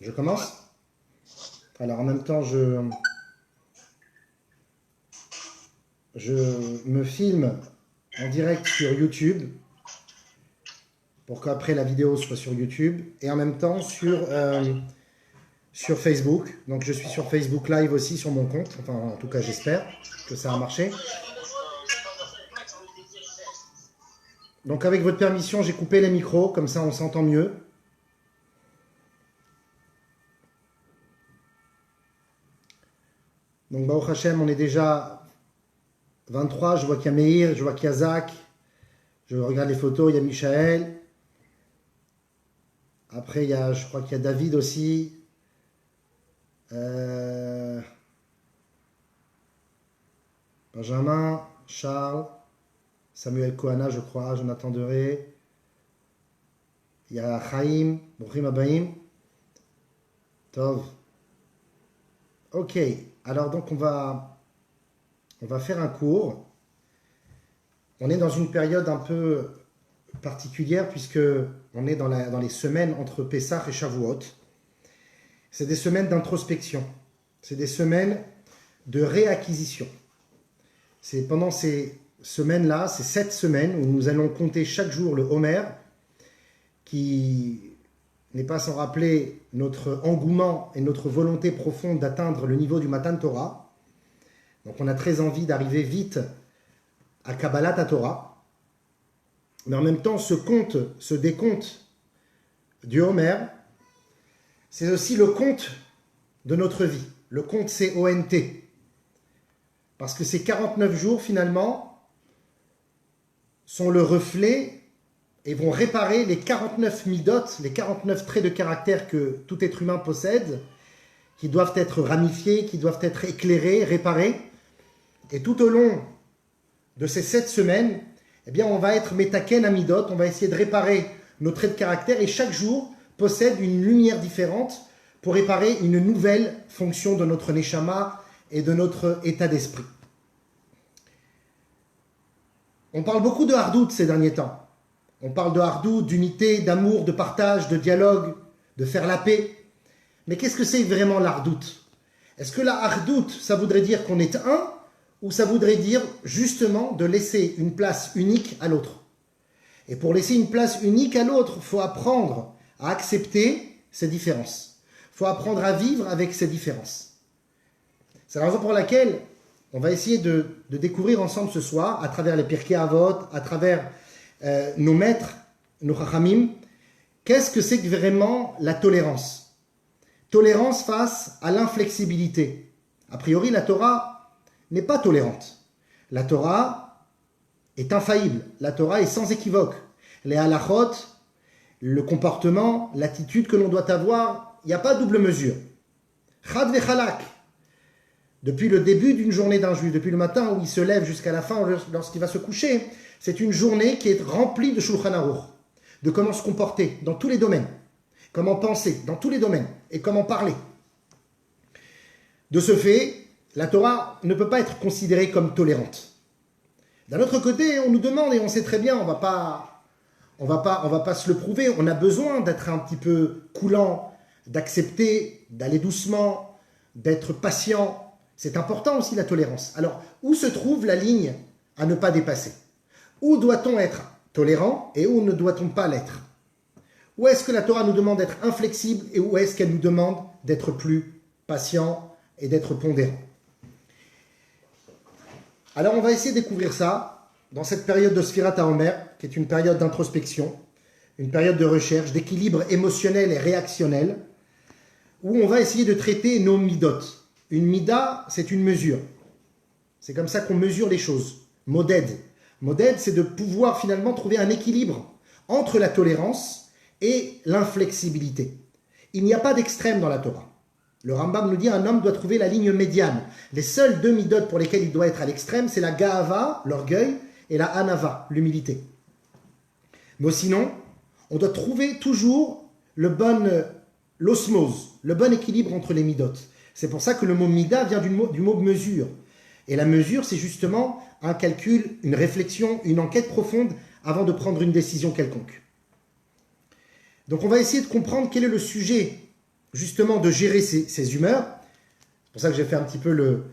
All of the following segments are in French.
Je commence? Alors en même temps, je me filme en direct sur YouTube pour qu'après la vidéo soit sur YouTube et en même temps sur Facebook. Donc je suis sur Facebook Live aussi sur mon compte. Enfin en tout cas j'espère que ça a marché. Donc avec votre permission, j'ai coupé les micros, comme ça on s'entend mieux. Donc Baruch Hashem, on est déjà 23, je vois qu'il y a Meir, je vois qu'il y a Zach, je regarde les photos, il y a Michael. Après, je crois qu'il y a David aussi. Benjamin, Charles, Samuel Kohana, je crois, Jonathan Deré. Il y a Chaim, Bruchim Abaim. Tov. Ok, alors donc on va faire un cours. On est dans une période un peu particulière puisque on est dans les semaines entre Pessah et Shavuot. C'est des semaines d'introspection. C'est des semaines de réacquisition. C'est pendant ces semaines-là, ces 7 semaines où nous allons compter chaque jour le Homer, qui n'est pas sans rappeler notre engouement et notre volonté profonde d'atteindre le niveau du Matan Torah. Donc on a très envie d'arriver vite à Kabbalat Torah. Mais en même temps, ce décompte du Homer, c'est aussi le compte de notre vie. Le compte C-O-N-T. Parce que ces 49 jours, finalement, sont le reflet et vont réparer les 49 midot, les 49 traits de caractère que tout être humain possède, qui doivent être ramifiés, qui doivent être éclairés, réparés. Et tout au long de ces 7 semaines, eh bien, on va être metaken à midot, on va essayer de réparer nos traits de caractère et chaque jour possède une lumière différente pour réparer une nouvelle fonction de notre neshama et de notre état d'esprit. On parle beaucoup de hardout ces derniers temps. On parle de hardout, d'unité, d'amour, de partage, de dialogue, de faire la paix. Mais qu'est-ce que c'est vraiment l'hardout? Est-ce que la hardout, ça voudrait dire qu'on est un, ou ça voudrait dire justement de laisser une place unique à l'autre? Et pour laisser une place unique à l'autre, il faut apprendre à accepter ces différences. Il faut apprendre à vivre avec ces différences. C'est la raison pour laquelle on va essayer de découvrir ensemble ce soir, à travers les Pirkei Avot, à travers nos maîtres, nos Chachamim, qu'est-ce que c'est que vraiment la tolérance? Tolérance face à l'inflexibilité. A priori, la Torah n'est pas tolérante. La Torah est infaillible. La Torah est sans équivoque. Les halachot, le comportement, l'attitude que l'on doit avoir, il n'y a pas de double mesure. Chad vechalak. Depuis le début d'une journée d'un juif, depuis le matin où il se lève jusqu'à la fin lorsqu'il va se coucher, c'est une journée qui est remplie de Shulchan Aruch, de comment se comporter dans tous les domaines, comment penser dans tous les domaines et comment parler. De ce fait, la Torah ne peut pas être considérée comme tolérante. D'un autre côté, on nous demande, et on sait très bien, on va pas se le prouver, on a besoin d'être un petit peu coulant, d'accepter, d'aller doucement, d'être patient. C'est important aussi la tolérance. Alors, où se trouve la ligne à ne pas dépasser? Où doit-on être tolérant et où ne doit-on pas l'être? Où est-ce que la Torah nous demande d'être inflexible et où est-ce qu'elle nous demande d'être plus patient et d'être pondérant? Alors, on va essayer de découvrir ça dans cette période de Sfirat HaOmer, qui est une période d'introspection, une période de recherche, d'équilibre émotionnel et réactionnel, où on va essayer de traiter nos midot. Une mida, c'est une mesure. C'est comme ça qu'on mesure les choses. Moded. Moded, c'est de pouvoir finalement trouver un équilibre entre la tolérance et l'inflexibilité. Il n'y a pas d'extrême dans la Torah. Le Rambam nous dit qu'un homme doit trouver la ligne médiane. Les seuls 2 midot pour lesquels il doit être à l'extrême, c'est la gaava, l'orgueil, et la anava, l'humilité. Mais sinon, on doit trouver toujours l'osmose, le bon équilibre entre les midot. C'est pour ça que le mot mida vient du mot mesure. Et la mesure, c'est justement un calcul, une réflexion, une enquête profonde avant de prendre une décision quelconque. Donc on va essayer de comprendre quel est le sujet justement de gérer ces humeurs. C'est pour ça que j'ai fait un petit peu le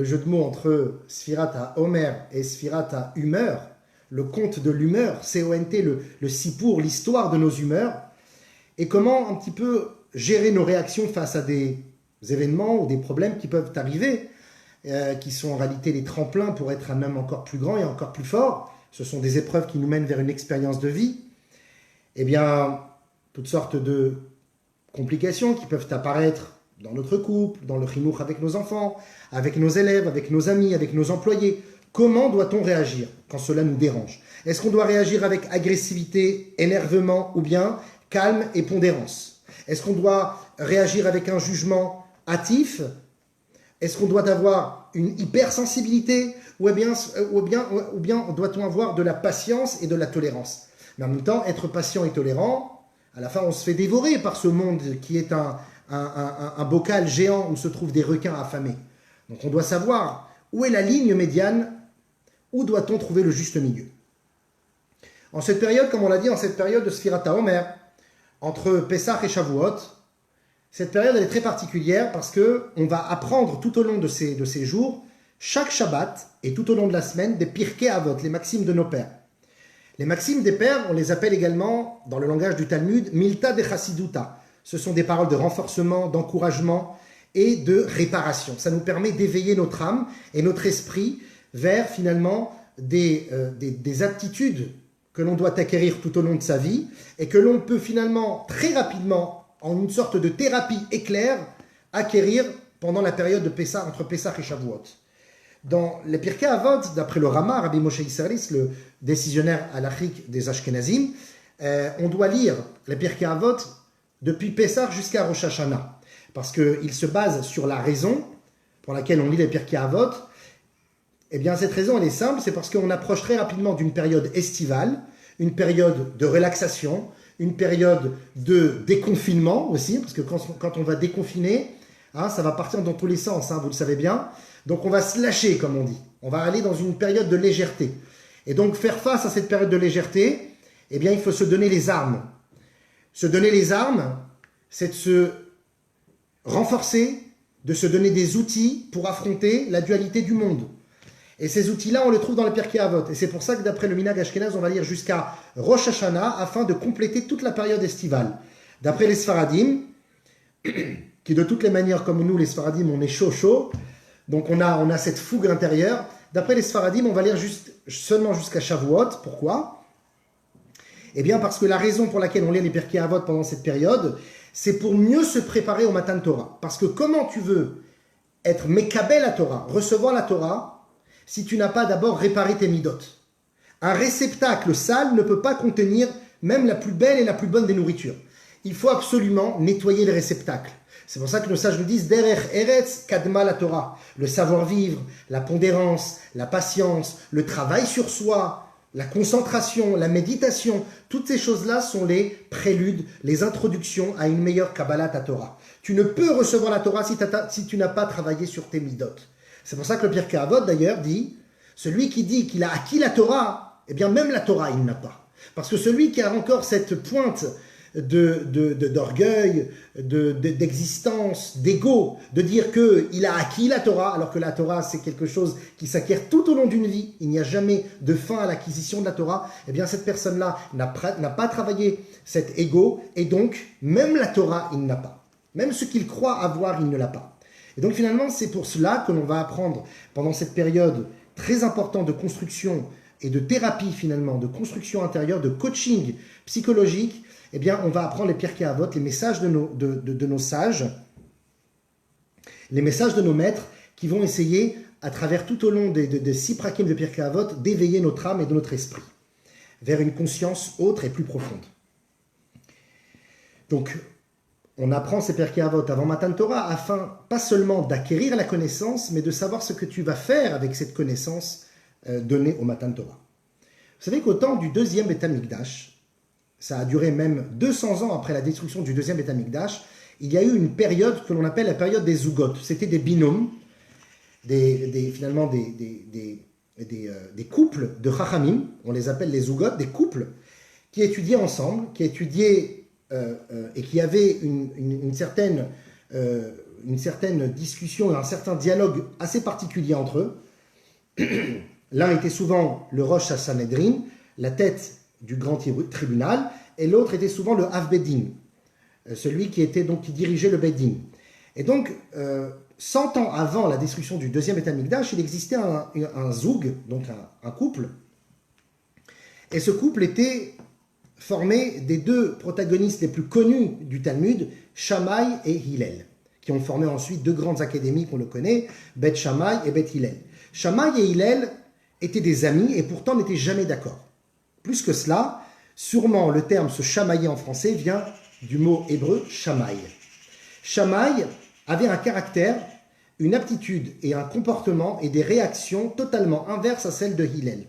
jeu de mots entre Sfirat à Homer et Sfirat à humeur, le conte de l'humeur, C-O-N-T, le sipour, l'histoire de nos humeurs, et comment un petit peu gérer nos réactions face à des événements ou des problèmes qui peuvent arriver, qui sont en réalité des tremplins pour être un homme encore plus grand et encore plus fort. Ce sont des épreuves qui nous mènent vers une expérience de vie. Eh bien, toutes sortes de complications qui peuvent apparaître dans notre couple, dans le chinour avec nos enfants, avec nos élèves, avec nos amis, avec nos employés. Comment doit-on réagir quand cela nous dérange? Est-ce qu'on doit réagir avec agressivité, énervement ou bien calme et pondérance? Est-ce qu'on doit réagir avec un jugement hâtif? Est-ce qu'on doit avoir une hypersensibilité ou bien doit-on avoir de la patience et de la tolérance? Mais en même temps, être patient et tolérant, à la fin on se fait dévorer par ce monde qui est un bocal géant où se trouvent des requins affamés. Donc on doit savoir où est la ligne médiane, où doit-on trouver le juste milieu. En cette période, comme on l'a dit, en cette période de Sfirat HaOmer, entre Pessah et Shavuot, cette période elle est très particulière parce qu'on va apprendre tout au long de ces jours, chaque Shabbat et tout au long de la semaine, des Pirkei Avot, les maximes de nos pères. Les maximes des pères, on les appelle également, dans le langage du Talmud, Milta de Chassiduta. Ce sont des paroles de renforcement, d'encouragement et de réparation. Ça nous permet d'éveiller notre âme et notre esprit vers finalement des aptitudes que l'on doit acquérir tout au long de sa vie et que l'on peut finalement très rapidement, en une sorte de thérapie éclair, acquérir pendant la période de Pessah, entre Pessah et Shavuot. Dans les Pirkei Avot, d'après le Rama, Rabbi Moshe Isserlis, le décisionnaire halachique des Ashkenazim, on doit lire les Pirkei Avot depuis Pessah jusqu'à Rosh Hashanah, parce qu'il se base sur la raison pour laquelle on lit les Pirkei Avot. Eh bien, cette raison, elle est simple, c'est parce qu'on approche très rapidement d'une période estivale, une période de relaxation, une période de déconfinement aussi, parce que quand on va déconfiner, ça va partir dans tous les sens, vous le savez bien. Donc on va se lâcher, comme on dit. On va aller dans une période de légèreté. Et donc faire face à cette période de légèreté, eh bien il faut se donner les armes. Se donner les armes, c'est de se renforcer, de se donner des outils pour affronter la dualité du monde. Et ces outils-là, on les trouve dans les Pirkei Avot. Et c'est pour ça que d'après le Minhag Ashkenaz, on va lire jusqu'à Rosh Hashanah afin de compléter toute la période estivale. D'après les Sfaradim, qui de toutes les manières, comme nous les Sfaradim, on est chaud, donc on a cette fougue intérieure. D'après les Sfaradim, on va lire seulement jusqu'à Shavuot. Pourquoi? Eh bien parce que la raison pour laquelle on lit les Pirkei Avot pendant cette période, c'est pour mieux se préparer au Matan Torah. Parce que comment tu veux être Mekabel la Torah, recevoir la Torah, si tu n'as pas d'abord réparé tes midot? Un réceptacle sale ne peut pas contenir même la plus belle et la plus bonne des nourritures. Il faut absolument nettoyer les réceptacles. C'est pour ça que nos sages nous disent Derech Eretz Kadma la Torah. Le savoir-vivre, la pondérance, la patience, le travail sur soi, la concentration, la méditation, toutes ces choses-là sont les préludes, les introductions à une meilleure Kabbalat à Torah. Tu ne peux recevoir la Torah si tu n'as pas travaillé sur tes midot. C'est pour ça que le Pirkei Avot d'ailleurs dit, celui qui dit qu'il a acquis la Torah, eh bien même la Torah il n'a pas. Parce que celui qui a encore cette pointe d'orgueil, d'existence, d'ego, de dire qu'il a acquis la Torah, alors que la Torah c'est quelque chose qui s'acquiert tout au long d'une vie, il n'y a jamais de fin à l'acquisition de la Torah, eh bien cette personne-là n'a pas travaillé cet ego, et donc même la Torah il n'a pas. Même ce qu'il croit avoir, il ne l'a pas. Et donc finalement c'est pour cela que l'on va apprendre pendant cette période très importante de construction et de thérapie finalement, de construction intérieure, de coaching psychologique, eh bien, on va apprendre les Pirkei Avot, les messages de nos sages, les messages de nos maîtres qui vont essayer, à travers tout au long des 6 prakim de Pirkei Avot, d'éveiller notre âme et de notre esprit vers une conscience autre et plus profonde. Donc, on apprend ces Pirkei Avot avant Matan Torah afin, pas seulement d'acquérir la connaissance, mais de savoir ce que tu vas faire avec cette connaissance donnée au Matan Torah. Vous savez qu'au temps du deuxième Beit HaMikdash, ça a duré même 200 ans après la destruction du deuxième Beit HaMikdash, il y a eu une période que l'on appelle la période des Zugot. C'était des binômes, finalement des couples de Chachamim, on les appelle les Zugot, des couples qui étudiaient ensemble, qui étudiaient et qui avaient une certaine discussion et un certain dialogue assez particulier entre eux. L'un était souvent le Rosh HaSanhedrin, la tête du grand tribunal, et l'autre était souvent le Av Bedin, celui qui dirigeait le Bedin. Et donc, 100 ans avant la destruction du deuxième Beth Amikdash, il existait un zoug, donc un couple, et ce couple était formé des deux protagonistes les plus connus du Talmud, Shammai et Hillel, qui ont formé ensuite deux grandes académies qu'on le connaît, Beth Shammai et Beth Hillel. Shammai et Hillel étaient des amis et pourtant n'étaient jamais d'accord. Plus que cela, sûrement le terme se chamailler en français vient du mot hébreu Shammai. Shammai avait un caractère, une aptitude et un comportement et des réactions totalement inverses à celles de Hillel.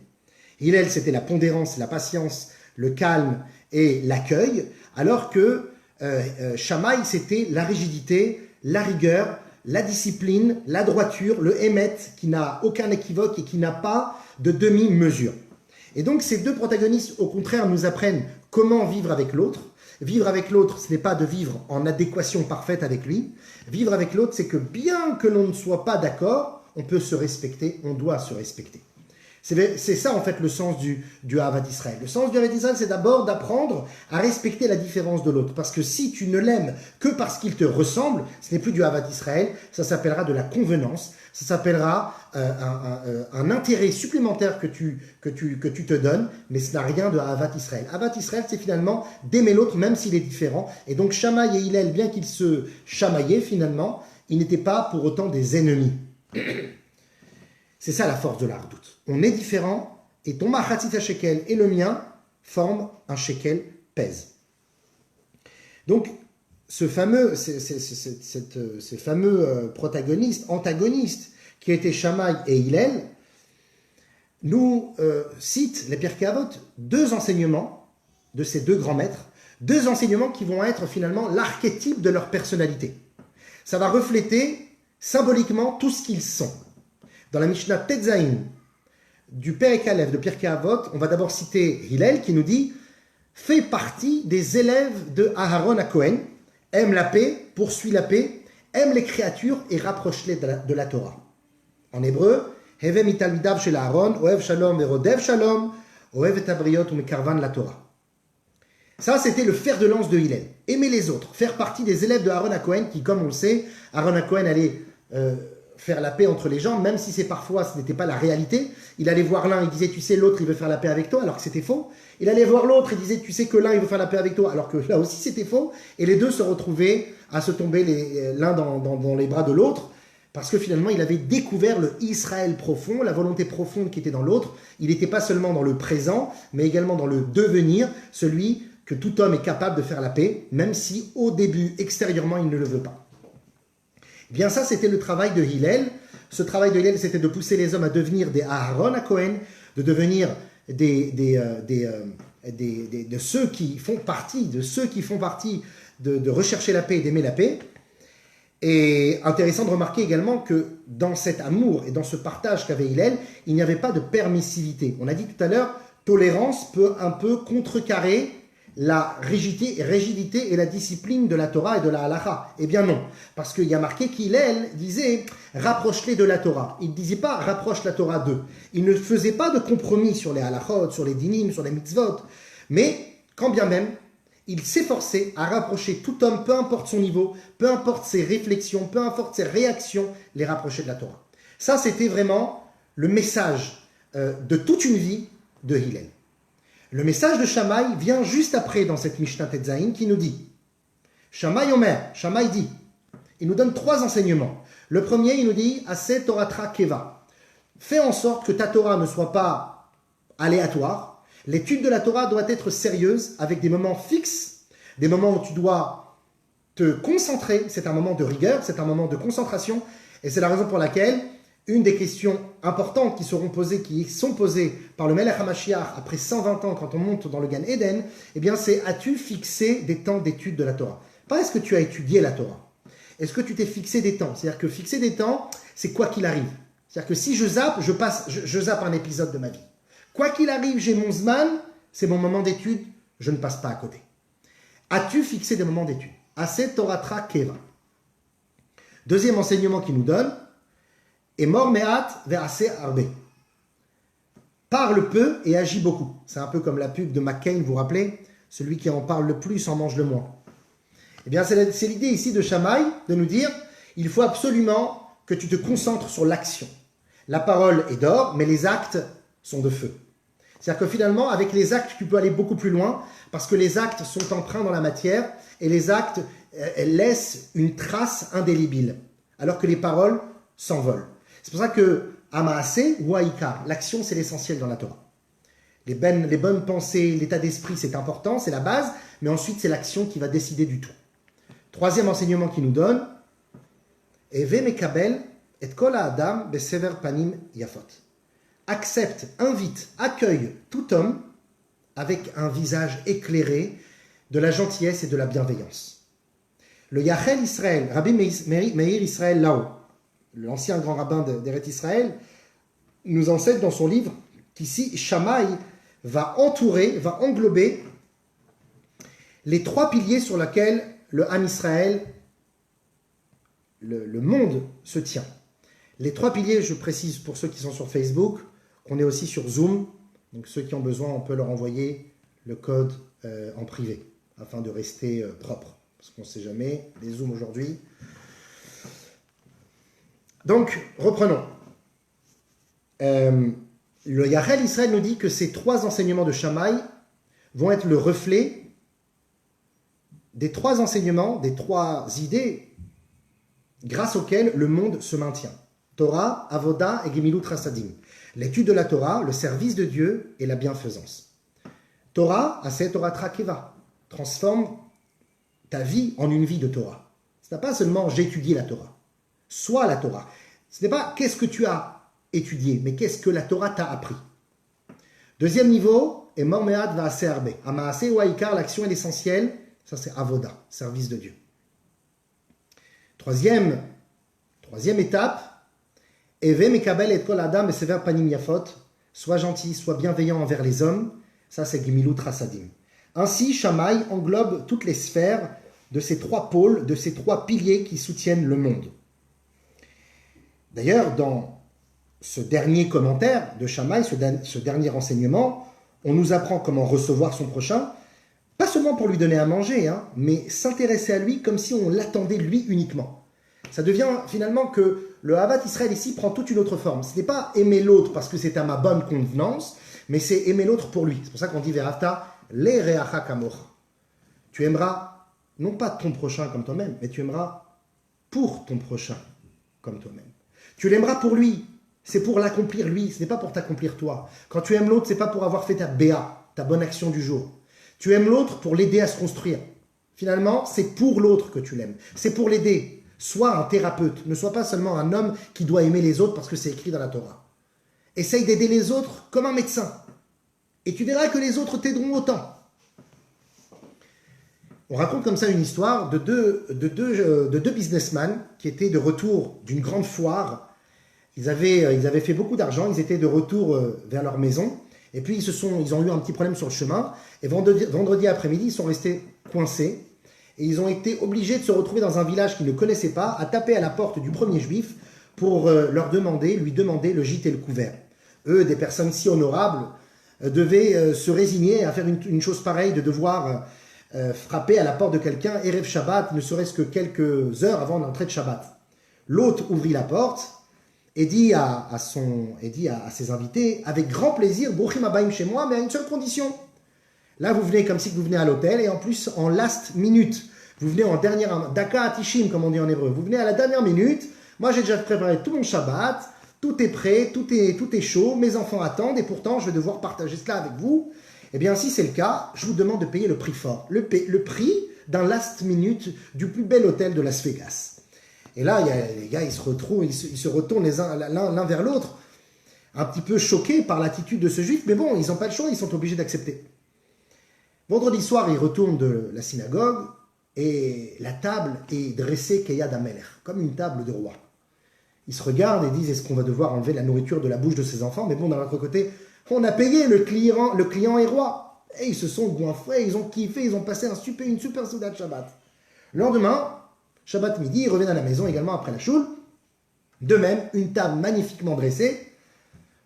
Hillel, c'était la pondérance, la patience, le calme et l'accueil, alors que Shammai, c'était la rigidité, la rigueur, la discipline, la droiture, le émet qui n'a aucun équivoque et qui n'a pas de demi-mesure. Et donc ces deux protagonistes, au contraire, nous apprennent comment vivre avec l'autre. Vivre avec l'autre, ce n'est pas de vivre en adéquation parfaite avec lui. Vivre avec l'autre, c'est que bien que l'on ne soit pas d'accord, on peut se respecter, on doit se respecter. C'est ça en fait le sens du Ahavat Israël. Le sens du Ahavat Israël, c'est d'abord d'apprendre à respecter la différence de l'autre. Parce que si tu ne l'aimes que parce qu'il te ressemble, ce n'est plus du Ahavat Israël, ça s'appellera de la convenance, ça s'appellera un intérêt supplémentaire que tu te donnes, mais ce n'a rien de Ahavat Israël. Ahavat Israël, c'est finalement d'aimer l'autre même s'il est différent. Et donc Shammai et Hillel, bien qu'ils se chamaillaient finalement, ils n'étaient pas pour autant des ennemis. C'est ça la force de la Hardout. On est différent et ton machatzit shekel et le mien forment un shekel pèse. Donc, ces fameux protagonistes, antagonistes, qui étaient Shammai et Hillel, nous citent les Pirkei Avot deux enseignements de ces deux grands maîtres, deux enseignements qui vont être finalement l'archétype de leur personnalité. Ça va refléter symboliquement tout ce qu'ils sont. Dans la Mishnah Tetzaïn du Perek Aleph de Pirkei Avot, on va d'abord citer Hillel qui nous dit « fait partie des élèves de Aharon HaKohen, aime la paix, poursuit la paix, aime les créatures et rapproche-les de la Torah. » En hébreu, « Heve mitalmidav shel Aharon, oev shalom verodev shalom, oev et abriot umekarvan la Torah. » Ça, c'était le fer de lance de Hillel. Aimer les autres, faire partie des élèves de Aharon HaKohen qui, comme on le sait, Aharon HaKohen allait faire la paix entre les gens, même si ce n'était pas la réalité. Il allait voir l'un, il disait, tu sais, l'autre, il veut faire la paix avec toi, alors que c'était faux. Il allait voir l'autre, il disait, tu sais que l'un, il veut faire la paix avec toi, alors que là aussi, c'était faux. Et les deux se retrouvaient à se tomber l'un dans les bras de l'autre, parce que finalement, il avait découvert le Israël profond, la volonté profonde qui était dans l'autre. Il n'était pas seulement dans le présent, mais également dans le devenir, celui que tout homme est capable de faire la paix, même si au début, extérieurement, il ne le veut pas. Bien ça, c'était le travail de Hillel. Ce travail de Hillel, c'était de pousser les hommes à devenir des Aharon HaKohen, de devenir de ceux qui font partie, de rechercher la paix et d'aimer la paix. Et intéressant de remarquer également que dans cet amour et dans ce partage qu'avait Hillel, il n'y avait pas de permissivité. On a dit tout à l'heure, tolérance peut un peu contrecarrer la rigidité et la discipline de la Torah et de la Halacha. Eh bien non, parce qu'il y a marqué qu'Hillel disait « rapproche-les de la Torah ». Il ne disait pas « rapproche la Torah d'eux ». Il ne faisait pas de compromis sur les halachot, sur les dinim, sur les mitzvot. Mais, quand bien même, il s'efforçait à rapprocher tout homme, peu importe son niveau, peu importe ses réflexions, peu importe ses réactions, les rapprocher de la Torah. Ça, c'était vraiment le message de toute une vie de Hillel. Le message de Shammai vient juste après dans cette Mishnah Tetzaïn qui nous dit Shammai Omer, Shammai dit, il nous donne 3 enseignements. Le premier, il nous dit Aseh Toratra Keva. Fais en sorte que ta Torah ne soit pas aléatoire. L'étude de la Torah doit être sérieuse, avec des moments fixes, des moments où tu dois te concentrer. C'est un moment de rigueur, c'est un moment de concentration. Et c'est la raison pour laquelle une des questions importantes qui sont posées par le Melech HaMashiach après 120 ans quand on monte dans le Gan Eden, eh bien c'est as-tu fixé des temps d'étude de la Torah? Pas est-ce que tu as étudié la Torah? Est-ce que tu t'es fixé des temps? C'est-à-dire que fixer des temps, c'est quoi qu'il arrive. C'est-à-dire que si je zappe, je zappe un épisode de ma vie. Quoi qu'il arrive, j'ai mon zman, c'est mon moment d'étude je ne passe pas à côté. As-tu fixé des moments d'étude? Assez Toratra Keva. Deuxième enseignement qu'il nous donne, Emor Me'at ve'aseh Arbe. Parle peu et agis beaucoup. C'est un peu comme la pub de McCain, vous vous rappelez? Celui qui en parle le plus en mange le moins. Eh bien, c'est l'idée ici de Shammai de nous dire, il faut absolument que tu te concentres sur l'action. La parole est d'or, mais les actes sont de feu. C'est-à-dire que finalement, avec les actes, tu peux aller beaucoup plus loin, parce que les actes sont empreints dans la matière, et les actes laissent une trace indélébile, alors que les paroles s'envolent. C'est pour ça que Amaase ou Aïka, l'action c'est l'essentiel dans la Torah. Les bonnes pensées, l'état d'esprit c'est important, c'est la base, mais ensuite c'est l'action qui va décider du tout. Troisième enseignement qu'il nous donne, Eve mekabel et kol ha'adam besever panim yafot. Accepte, invite, accueille tout homme avec un visage éclairé de la gentillesse et de la bienveillance. Le Yachel Israël, Rabbi Meir Israël Lao, l'ancien grand rabbin d'Eret Israël, nous enseigne dans son livre qu'ici Shammai va englober les trois piliers sur lesquels le Ham Israël, le monde se tient. Les trois piliers, je précise pour ceux qui sont sur Facebook, on est aussi sur Zoom, donc ceux qui ont besoin, on peut leur envoyer le code en privé, afin de rester propre, parce qu'on ne sait jamais, les Zooms aujourd'hui. Donc, reprenons. Le Yachel Israël nous dit que ces trois enseignements de Shammai vont être le reflet des trois enseignements, des trois idées grâce auxquelles le monde se maintient. Torah, Avoda et Gemilut Chasadim. L'étude de la Torah, le service de Dieu et la bienfaisance. Torah, Aseh Torah Trakeva. Transforme ta vie en une vie de Torah. Ce n'est pas seulement j'étudie la Torah. Sois la Torah. Ce n'est pas qu'est-ce que tu as étudié, mais qu'est-ce que la Torah t'a appris. Deuxième niveau, Emor Me'at ve'aseh Arbe. Amaaseh ou Aïkar, l'action est l'essentiel. Ça c'est Avoda, service de Dieu. Troisième étape, Eve mekabel et kol adam besever panim yafot. Sois gentil, sois bienveillant envers les hommes. Ça c'est Gemilut Chasadim. Ainsi, Shammai englobe toutes les sphères de ces trois pôles, de ces trois piliers qui soutiennent le monde. D'ailleurs, dans ce dernier commentaire de Shammai, ce dernier enseignement, on nous apprend comment recevoir son prochain, pas seulement pour lui donner à manger, mais s'intéresser à lui comme si on l'attendait lui uniquement. Ça devient finalement que le Havat Israël ici prend toute une autre forme. Ce n'est pas aimer l'autre parce que c'est à ma bonne convenance, mais c'est aimer l'autre pour lui. C'est pour ça qu'on dit Ve'afta le reacha kamocha. Tu aimeras non pas ton prochain comme toi-même, mais tu aimeras pour ton prochain comme toi-même. Tu l'aimeras pour lui, c'est pour l'accomplir lui, ce n'est pas pour t'accomplir toi. Quand tu aimes l'autre, ce n'est pas pour avoir fait ta béa, ta bonne action du jour. Tu aimes l'autre pour l'aider à se construire. Finalement, c'est pour l'autre que tu l'aimes, c'est pour l'aider. Sois un thérapeute, ne sois pas seulement un homme qui doit aimer les autres parce que c'est écrit dans la Torah. Essaye d'aider les autres comme un médecin. Et tu verras que les autres t'aideront autant. On raconte comme ça une histoire de deux businessmen qui étaient de retour d'une grande foire. Ils avaient fait beaucoup d'argent, ils étaient de retour vers leur maison. Et puis ils ont eu un petit problème sur le chemin. Et vendredi après-midi, ils sont restés coincés. Et ils ont été obligés de se retrouver dans un village qu'ils ne connaissaient pas, à taper à la porte du premier juif pour lui demander le gîte et le couvert. Eux, des personnes si honorables, devaient se résigner à faire une chose pareille, de devoir frapper à la porte de quelqu'un, Erev Shabbat, ne serait-ce que quelques heures avant l'entrée de Shabbat. L'hôte ouvrit la porte et dit à ses invités, avec grand plaisir, Bruchim Abaim chez moi, mais à une seule condition. Là, vous venez comme si vous venez à l'hôtel, et en plus, en last minute. Vous venez en dernière, Daka Atishim, comme on dit en hébreu. Vous venez à la dernière minute. Moi, j'ai déjà préparé tout mon Shabbat. Tout est prêt, tout est chaud. Mes enfants attendent, et pourtant, je vais devoir partager cela avec vous. Eh bien, si c'est le cas, je vous demande de payer le prix fort. Le prix d'un last minute du plus bel hôtel de Las Vegas. Et là, les gars, ils se retournent l'un vers l'autre, un petit peu choqués par l'attitude de ce juif. Mais bon, ils n'ont pas le choix, ils sont obligés d'accepter. Vendredi soir, ils retournent de la synagogue et la table est dressée Keyad Amelech, comme une table de roi. Ils se regardent et disent, est-ce qu'on va devoir enlever la nourriture de la bouche de ses enfants? Mais bon, d'un autre côté, on a payé, le client est roi. Et ils se sont goinfrés, ils ont kiffé, ils ont passé une super souda de Shabbat. Le lendemain, Shabbat midi, ils reviennent à la maison également après la choule. De même, une table magnifiquement dressée.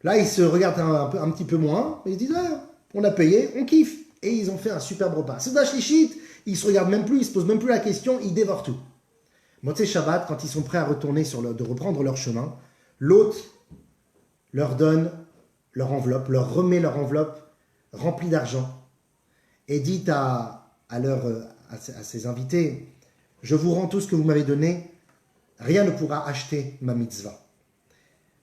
Là, ils se regardent un petit peu moins, mais ils se disent ah, on a payé, on kiffe. Et ils ont fait un superbe repas. Souda Shlichit, ils se regardent même plus, ils se posent même plus la question, ils dévorent tout. Motzei Shabbat, quand ils sont prêts à retourner de reprendre leur chemin, l'hôte leur donne leur enveloppe, leur remet leur enveloppe remplie d'argent et dit à ses invités, je vous rends tout ce que vous m'avez donné, rien ne pourra acheter ma mitzvah.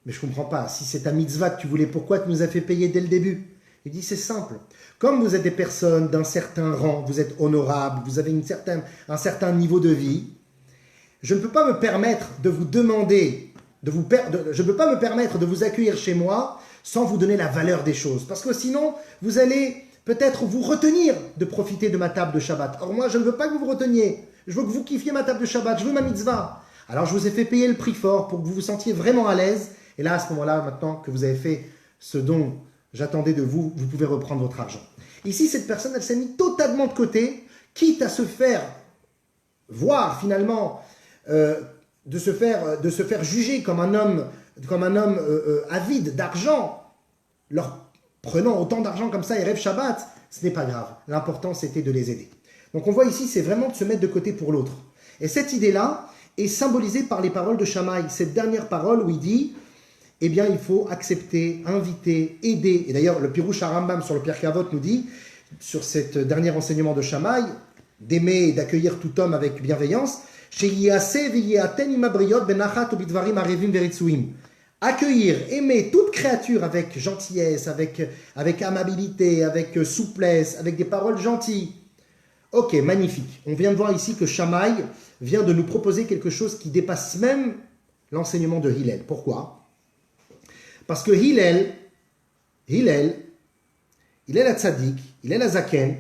Mais je ne comprends pas, si c'est ta mitzvah que tu voulais, pourquoi tu nous as fait payer dès le début? Il dit, c'est simple. Comme vous êtes des personnes d'un certain rang, vous êtes honorables, vous avez un certain niveau de vie, je ne peux pas me permettre de vous demander, je ne peux pas me permettre de vous accueillir chez moi sans vous donner la valeur des choses. Parce que sinon, vous allez peut-être vous retenir de profiter de ma table de Shabbat. Or moi, je ne veux pas que vous vous reteniez. Je veux que vous kiffiez ma table de Shabbat. Je veux ma mitzvah. Alors je vous ai fait payer le prix fort pour que vous vous sentiez vraiment à l'aise. Et là, à ce moment-là, maintenant que vous avez fait ce dont j'attendais de vous, vous pouvez reprendre votre argent. Ici, cette personne, elle s'est mise totalement de côté, quitte à se faire voir finalement, de se faire juger comme un homme avide d'argent, leur prenant autant d'argent comme ça et rêve Shabbat, ce n'est pas grave. L'important, c'était de les aider. Donc on voit ici, c'est vraiment de se mettre de côté pour l'autre. Et cette idée-là est symbolisée par les paroles de Shammai, cette dernière parole où il dit, eh bien, il faut accepter, inviter, aider. Et d'ailleurs, le Pirouche Rambam sur le Pirkei Avot nous dit, sur cet dernier enseignement de Shammai, d'aimer et d'accueillir tout homme avec bienveillance, accueillir, aimer toute créature avec gentillesse, avec amabilité, avec souplesse, avec des paroles gentilles. Ok, magnifique. On vient de voir ici que Shammai vient de nous proposer quelque chose qui dépasse même l'enseignement de Hillel. Pourquoi? Parce que Hillel a tzaddik, Hillel a zaken,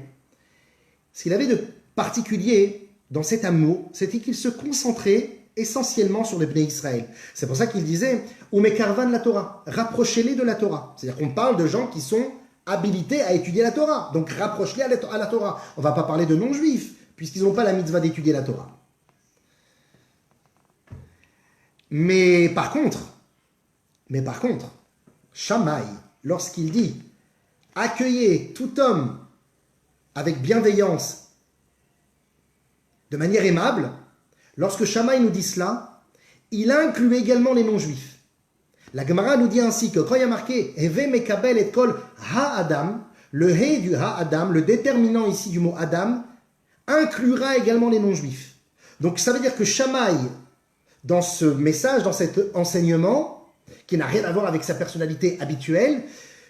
ce qu'il avait de particulier dans cet amour, c'était qu'il se concentrait essentiellement sur les Bnei Israël. C'est pour ça qu'il disait « Umekarvan la Torah », rapprochez-les de la Torah. C'est-à-dire qu'on parle de gens qui sont habilités à étudier la Torah. Donc rapproche-les à la Torah. On ne va pas parler de non-juifs, puisqu'ils n'ont pas la mitzvah d'étudier la Torah. Mais par contre, Shammai, lorsqu'il dit « Accueillez tout homme avec bienveillance, de manière aimable », lorsque Shammai nous dit cela, il inclut également les non-juifs. La Gemara nous dit ainsi que quand il y a marqué « Heve mekabel et kol ha-adam », le « he » du « ha-adam », le déterminant ici du mot « adam », inclura également les non-juifs. Donc ça veut dire que Shammai, dans ce message, dans cet enseignement, qui n'a rien à voir avec sa personnalité habituelle,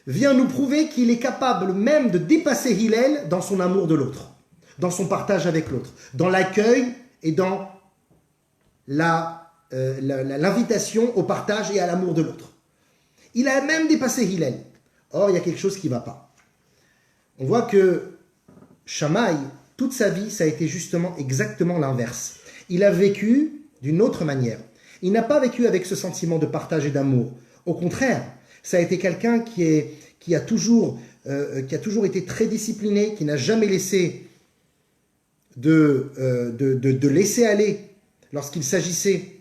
vient nous prouver qu'il est capable même de dépasser Hillel dans son amour de l'autre, dans son partage avec l'autre, dans l'accueil et dans l'invitation au partage et à l'amour de l'autre. Il a même dépassé Hillel. Or, il y a quelque chose qui ne va pas. On voit que Shammai, toute sa vie, ça a été justement exactement l'inverse. Il a vécu d'une autre manière. Il n'a pas vécu avec ce sentiment de partage et d'amour. Au contraire, ça a été quelqu'un qui a toujours été très discipliné, qui n'a jamais laissé de laisser aller lorsqu'il s'agissait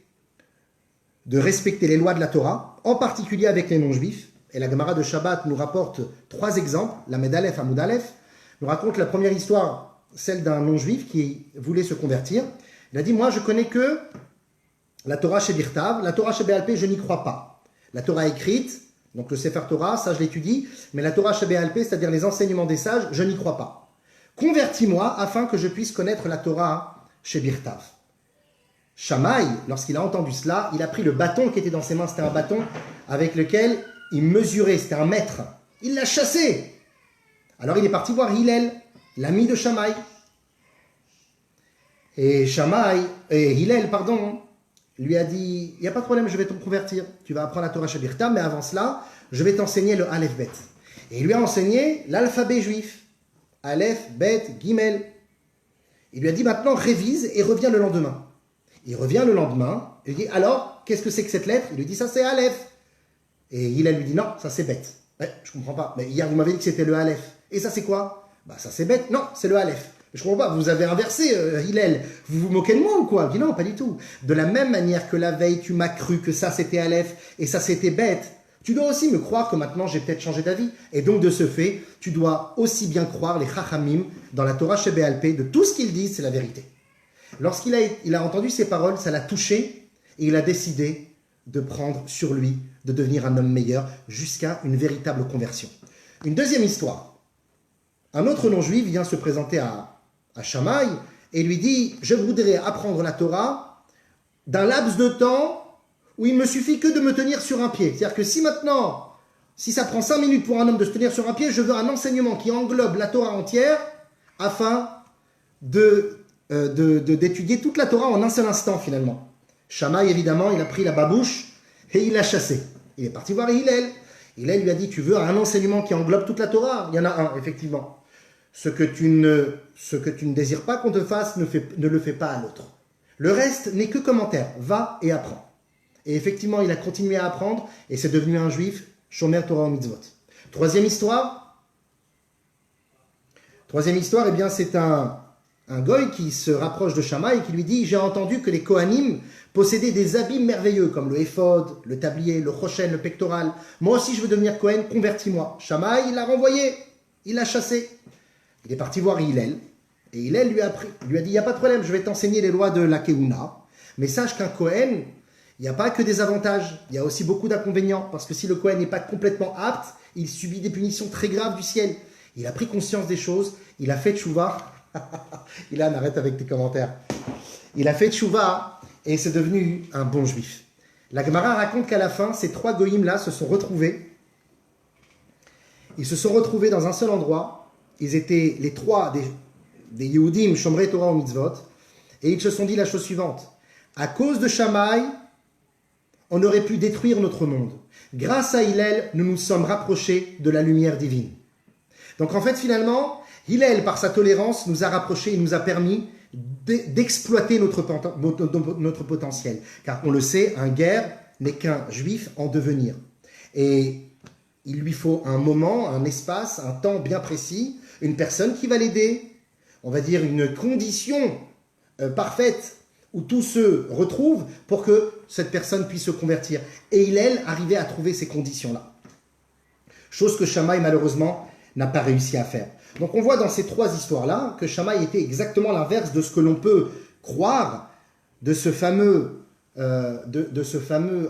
de respecter les lois de la Torah, en particulier avec les non-juifs. Et la Gemara de Shabbat nous rapporte 3 exemples. La Medalef, Amoud Aleph, nous raconte la première histoire, celle d'un non-juif qui voulait se convertir. Il a dit, moi je connais que la Torah chez Birtav, la Torah chez Béalpé, je n'y crois pas. La Torah écrite, donc le Sefer Torah, ça je l'étudie, mais la Torah chez Béalpé, c'est-à-dire les enseignements des sages, je n'y crois pas. Convertis-moi afin que je puisse connaître la Torah chez Birtav. Shammai, lorsqu'il a entendu cela, il a pris le bâton qui était dans ses mains, c'était un bâton avec lequel il mesurait, c'était un mètre. Il l'a chassé. Alors il est parti voir Hillel, l'ami de Shammai. Et Hillel, lui a dit, il n'y a pas de problème, je vais te convertir. Tu vas apprendre la Torah chez Birtav, mais avant cela, je vais t'enseigner le Aleph Bet. Et il lui a enseigné l'alphabet juif. Aleph, Bet, Gimel. Il lui a dit maintenant, révise et reviens le lendemain. Il revient le lendemain, il dit alors, qu'est-ce que c'est que cette lettre? Il lui dit ça c'est Aleph. Et Hillel lui dit non, ça c'est Bet. Ouais, je comprends pas. Mais hier vous m'avez dit que c'était le Aleph. Et ça c'est quoi? Bah ça c'est bête. Non, c'est le Aleph. Je comprends pas, vous avez inversé, Hillel. Vous vous moquez de moi ou quoi? Je dis non, pas du tout. De la même manière que la veille, tu m'as cru que ça c'était Aleph et ça c'était bête, tu dois aussi me croire que maintenant j'ai peut-être changé d'avis. Et donc de ce fait, tu dois aussi bien croire les Chachamim dans la Torah Shebéalpé, de tout ce qu'ils disent, c'est la vérité. Lorsqu'il a entendu ces paroles, ça l'a touché et il a décidé de prendre sur lui, de devenir un homme meilleur, jusqu'à une véritable conversion. Une deuxième histoire. Un autre non-juif vient se présenter à Shammai et lui dit « Je voudrais apprendre la Torah d'un laps de temps où il me suffit que de me tenir sur un pied. » C'est-à-dire que si ça prend 5 minutes pour un homme de se tenir sur un pied, je veux un enseignement qui englobe la Torah entière afin d'étudier toute la Torah en un seul instant finalement. Shammai, évidemment, il a pris la babouche et il l'a chassé. Il est parti voir Hillel. Hillel lui a dit, tu veux un enseignement qui englobe toute la Torah? Il y en a un, effectivement. Ce que tu ne désires pas qu'on te fasse, ne le fais pas à l'autre. Le reste n'est que commentaire. Va et apprends. Et effectivement, il a continué à apprendre et c'est devenu un juif, Shomer Torah Mitzvot. Troisième histoire, eh bien, c'est un goy qui se rapproche de Shammai et qui lui dit « J'ai entendu que les Kohanim possédaient des habits merveilleux comme le éphod, le tablier, le choshen, le pectoral. Moi aussi, je veux devenir Kohen, convertis-moi. » Shammai, il l'a renvoyé, il l'a chassé. Il est parti voir Hillel et Hillel lui a dit « Il n'y a pas de problème, je vais t'enseigner les lois de la Keuna. Mais sache qu'un Kohen, il n'y a pas que des avantages, il y a aussi beaucoup d'inconvénients. Parce que si le Kohen n'est pas complètement apte, il subit des punitions très graves du ciel. » Il a pris conscience des choses, il a fait tchouva. Ilan, arrête avec tes commentaires. Il a fait tchouva et c'est devenu un bon juif. La Gemara raconte qu'à la fin, ces 3 goïms-là se sont retrouvés. Ils se sont retrouvés dans un seul endroit. Ils étaient les 3 des Yehudim, Shomrei Torah ou Mitzvot. Et ils se sont dit la chose suivante. À cause de Shammai, on aurait pu détruire notre monde. Grâce à Hillel, nous nous sommes rapprochés de la lumière divine. Donc en fait, finalement, Hillel, par sa tolérance, nous a rapprochés et nous a permis d'exploiter notre potentiel. Car on le sait, un guerre n'est qu'un juif en devenir. Et il lui faut un moment, un espace, un temps bien précis, une personne qui va l'aider, on va dire une condition parfaite où tout se retrouve pour que cette personne puisse se convertir. Et Hillel arrivait à trouver ces conditions-là. Chose que Shammai, malheureusement, n'a pas réussi à faire. Donc on voit dans ces 3 histoires-là que Shammai était exactement l'inverse de ce que l'on peut croire de ce fameux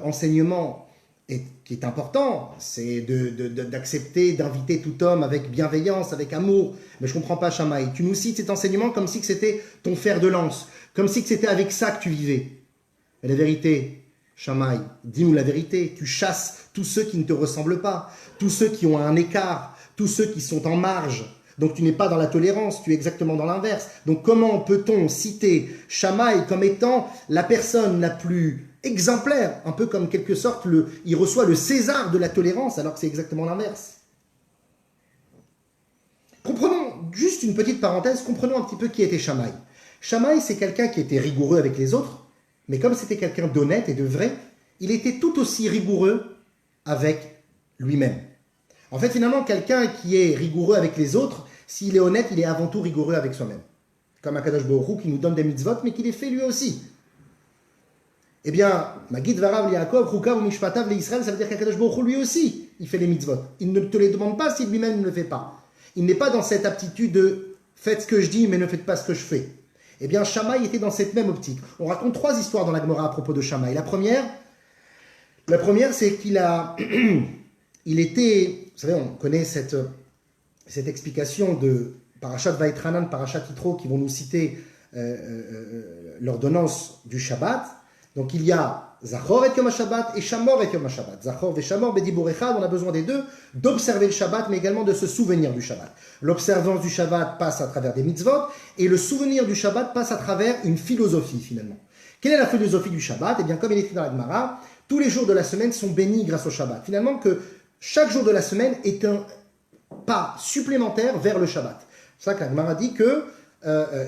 enseignement qui est important, c'est d'accepter, d'inviter tout homme avec bienveillance, avec amour. Mais je ne comprends pas Shammai. Tu nous cites cet enseignement comme si c'était ton fer de lance, comme si c'était avec ça que tu vivais. Mais la vérité, Shammai, dis-nous la vérité, tu chasses tous ceux qui ne te ressemblent pas, tous ceux qui ont un écart, tous ceux qui sont en marge. Donc tu n'es pas dans la tolérance, tu es exactement dans l'inverse. Donc comment peut-on citer Shammai comme étant la personne la plus exemplaire, un peu comme quelque sorte, il reçoit le César de la tolérance, alors que c'est exactement l'inverse. Comprenons, juste une petite parenthèse, comprenons un petit peu qui était Shammai. Shammai, c'est quelqu'un qui était rigoureux avec les autres, mais comme c'était quelqu'un d'honnête et de vrai, il était tout aussi rigoureux avec lui-même. En fait, finalement, quelqu'un qui est rigoureux avec les autres, s'il est honnête, il est avant tout rigoureux avec soi-même. Comme Akadosh Baruch Hu qui nous donne des mitzvot, mais qui les fait lui aussi. Eh bien, Magid Varav Yaakov, Rukav Mishpatav Israël, ça veut dire qu'Akadosh Baruch Hu lui aussi, il fait les mitzvot. Il ne te les demande pas si lui-même ne le fait pas. Il n'est pas dans cette aptitude de faites ce que je dis, mais ne faites pas ce que je fais. Eh bien, Shammai était dans cette même optique. On raconte 3 histoires dans la Gemara à propos de Shammai. La première, c'est qu'il a. Il était, vous savez, on connaît cette explication de Parashat Vaïtranan, Parashat Yitro, qui vont nous citer l'ordonnance du Shabbat. Donc il y a Zachor et Yom HaShabbat et Shamor et Yom HaShabbat. Zachor et Shamor, Bedibur Echad, on a besoin des deux, d'observer le Shabbat, mais également de se souvenir du Shabbat. L'observance du Shabbat passe à travers des mitzvot, et le souvenir du Shabbat passe à travers une philosophie, finalement. Quelle est la philosophie du Shabbat? Eh bien, comme il est écrit dans la Gemara, tous les jours de la semaine sont bénis grâce au Shabbat. Finalement, que chaque jour de la semaine est un pas supplémentaire vers le Shabbat. C'est ça que la Gemara dit que,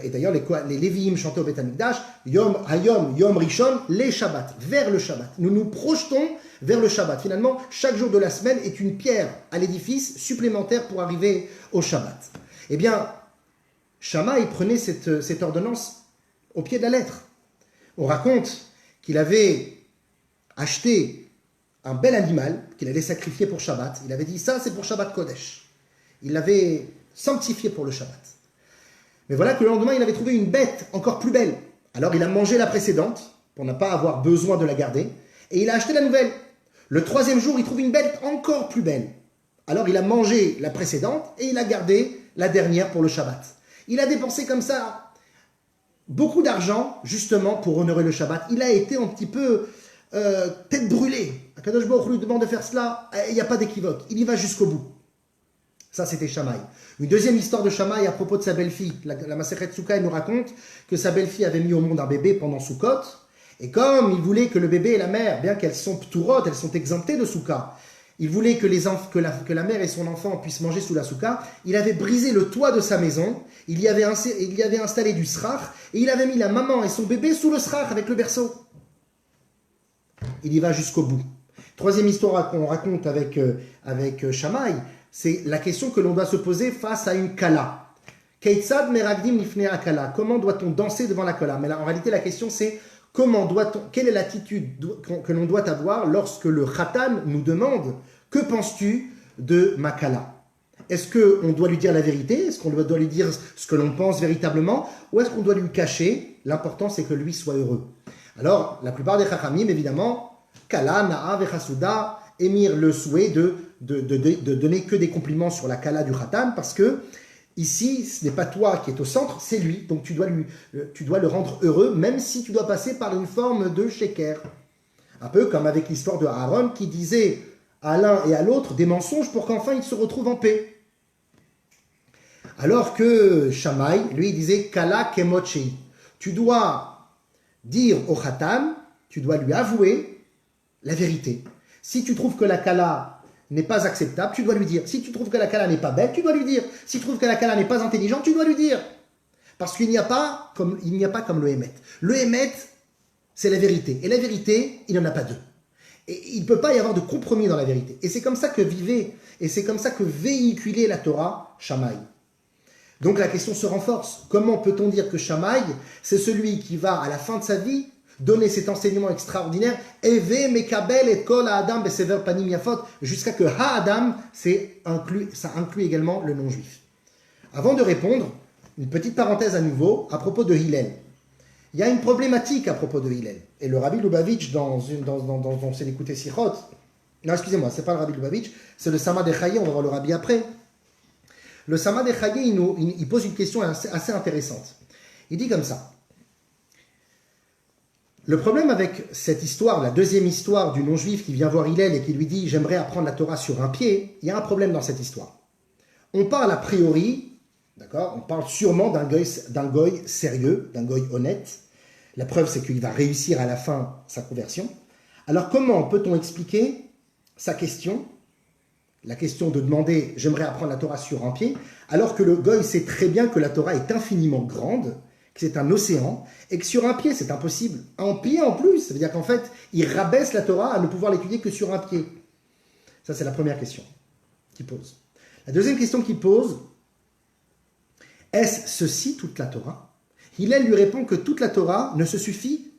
et d'ailleurs les Lévi'im chantaient au Beth Amikdash, Yom Hayom, Yom Rishon, les Shabbats, vers le Shabbat. Nous nous projetons vers le Shabbat. Finalement, chaque jour de la semaine est une pierre à l'édifice supplémentaire pour arriver au Shabbat. Eh bien, Shammai prenait cette ordonnance au pied de la lettre. On raconte qu'il avait acheté un bel animal qu'il allait sacrifier pour Shabbat. Il avait dit, ça c'est pour Shabbat Kodesh. Il l'avait sanctifié pour le Shabbat. Mais voilà que le lendemain, il avait trouvé une bête encore plus belle. Alors il a mangé la précédente, pour ne pas avoir besoin de la garder, et il a acheté la nouvelle. Le troisième jour, il trouve une bête encore plus belle. Alors il a mangé la précédente, et il a gardé la dernière pour le Shabbat. Il a dépensé comme ça beaucoup d'argent, justement, pour honorer le Shabbat. Il a été un petit peu tête brûlée. Akadosh Baruch lui demande de faire cela, il n'y a pas d'équivoque. Il y va jusqu'au bout. Ça, c'était Shammai. Une deuxième histoire de Shammai à propos de sa belle-fille. La Masechet Souka nous raconte que sa belle-fille avait mis au monde un bébé pendant Soukot. Et comme il voulait que le bébé et la mère, bien qu'elles sont pturot, elles sont exemptées de Souka, il voulait que la mère et son enfant puissent manger sous la Souka, il avait brisé le toit de sa maison, il y avait installé du srach, et il avait mis la maman et son bébé sous le srach avec le berceau. Il y va jusqu'au bout. Troisième histoire qu'on raconte avec Shammai, c'est la question que l'on doit se poser face à une kala. Keitzad meragdim lifnei kala. Comment doit-on danser devant la kala? Mais là, en réalité, la question c'est quelle est l'attitude que l'on doit avoir lorsque le khatan nous demande que penses-tu de ma kala? Est-ce qu'on doit lui dire la vérité? Est-ce qu'on doit lui dire ce que l'on pense véritablement? Ou est-ce qu'on doit lui cacher? L'important c'est que lui soit heureux. Alors, la plupart des chachamim, évidemment, kala, na'a, vechasuda, émirent le souhait de donner que des compliments sur la kala du khatan, parce que ici, ce n'est pas toi qui es au centre, c'est lui. Donc tu dois le rendre heureux, même si tu dois passer par une forme de sheker. Un peu comme avec l'histoire de Aaron qui disait à l'un et à l'autre des mensonges pour qu'enfin ils se retrouvent en paix. Alors que Shammai, lui, il disait kala kemotchei. Tu dois dire au khatan, tu dois lui avouer la vérité. Si tu trouves que la kala n'est pas acceptable, tu dois lui dire. Si tu trouves que la kala n'est pas belle, tu dois lui dire. Si tu trouves que la kala n'est pas intelligente, tu dois lui dire. Parce qu'il n'y a pas comme le émet. Le émet, c'est la vérité. Et la vérité, il n'y en a pas deux. Et il ne peut pas y avoir de compromis dans la vérité. Et c'est comme ça que vivait, et c'est comme ça que véhiculait la Torah, Shammai. Donc la question se renforce. Comment peut-on dire que Shammai, c'est celui qui va, à la fin de sa vie, donner cet enseignement extraordinaire, Eve mekabel et kol ha'adam besever panim yafot, jusqu'à que ha'adam, ça inclut également le non-juif. Avant de répondre, une petite parenthèse à nouveau à propos de Hillel. Il y a une problématique à propos de Hillel. Et le Rabbi Lubavitch, dans ses écouté Sichot, non, excusez-moi, c'est pas le Rabbi Lubavitch, c'est le Samad Echaye, on va voir le Rabbi après. Le Samad Echaye, il pose une question assez intéressante. Il dit comme ça. Le problème avec cette histoire, la deuxième histoire du non-juif qui vient voir Hillel et qui lui dit « J'aimerais apprendre la Torah sur un pied », il y a un problème dans cette histoire. On parle a priori, d'accord, on parle sûrement d'un goy sérieux, d'un goy honnête. La preuve, c'est qu'il va réussir à la fin sa conversion. Alors comment peut-on expliquer sa question, la question de demander « J'aimerais apprendre la Torah sur un pied », alors que le goy sait très bien que la Torah est infiniment grande, que c'est un océan, et que sur un pied, c'est impossible. Un pied en plus, ça veut dire qu'en fait, il rabaisse la Torah à ne pouvoir l'étudier que sur un pied. Ça, c'est la première question qu'il pose. La deuxième question qu'il pose, est-ce ceci toute la Torah? Hillel lui répond que toute la Torah ne se suffit,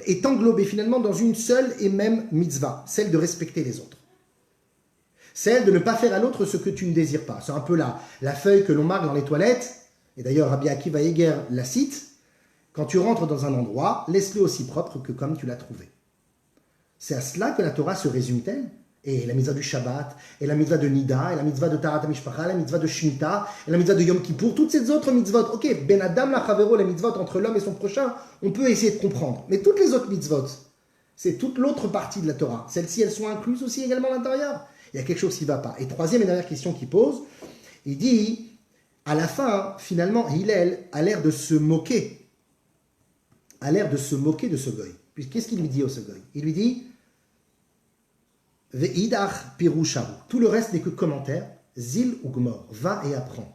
est englobée finalement dans une seule et même mitzvah, celle de respecter les autres. Celle de ne pas faire à l'autre ce que tu ne désires pas. C'est un peu la feuille que l'on marque dans les toilettes. Et d'ailleurs, Rabbi Akiva Eger la cite, quand tu rentres dans un endroit, laisse-le aussi propre que comme tu l'as trouvé. C'est à cela que la Torah se résume-t-elle? Et la mitzvah du Shabbat, et la mitzvah de Nida, et la mitzvah de Tarat HaMishpacha, la mitzvah de Shemitah, et la mitzvah de Yom Kippour, toutes ces autres mitzvot. Ok, Ben Adam la Chavero, la mitzvot entre l'homme et son prochain, on peut essayer de comprendre. Mais toutes les autres mitzvot, c'est toute l'autre partie de la Torah. Celles-ci, elles sont incluses aussi également à l'intérieur. Il y a quelque chose qui ne va pas. Et troisième et dernière question qu'il pose, il dit... À la fin, finalement, Hillel a l'air de se moquer. A l'air de se moquer de ce goy. Qu'est-ce qu'il lui dit au ce goy? Il lui dit Ve'idach pirushahu. Tout le reste n'est que commentaire. Zil ou gmor. Va et apprends.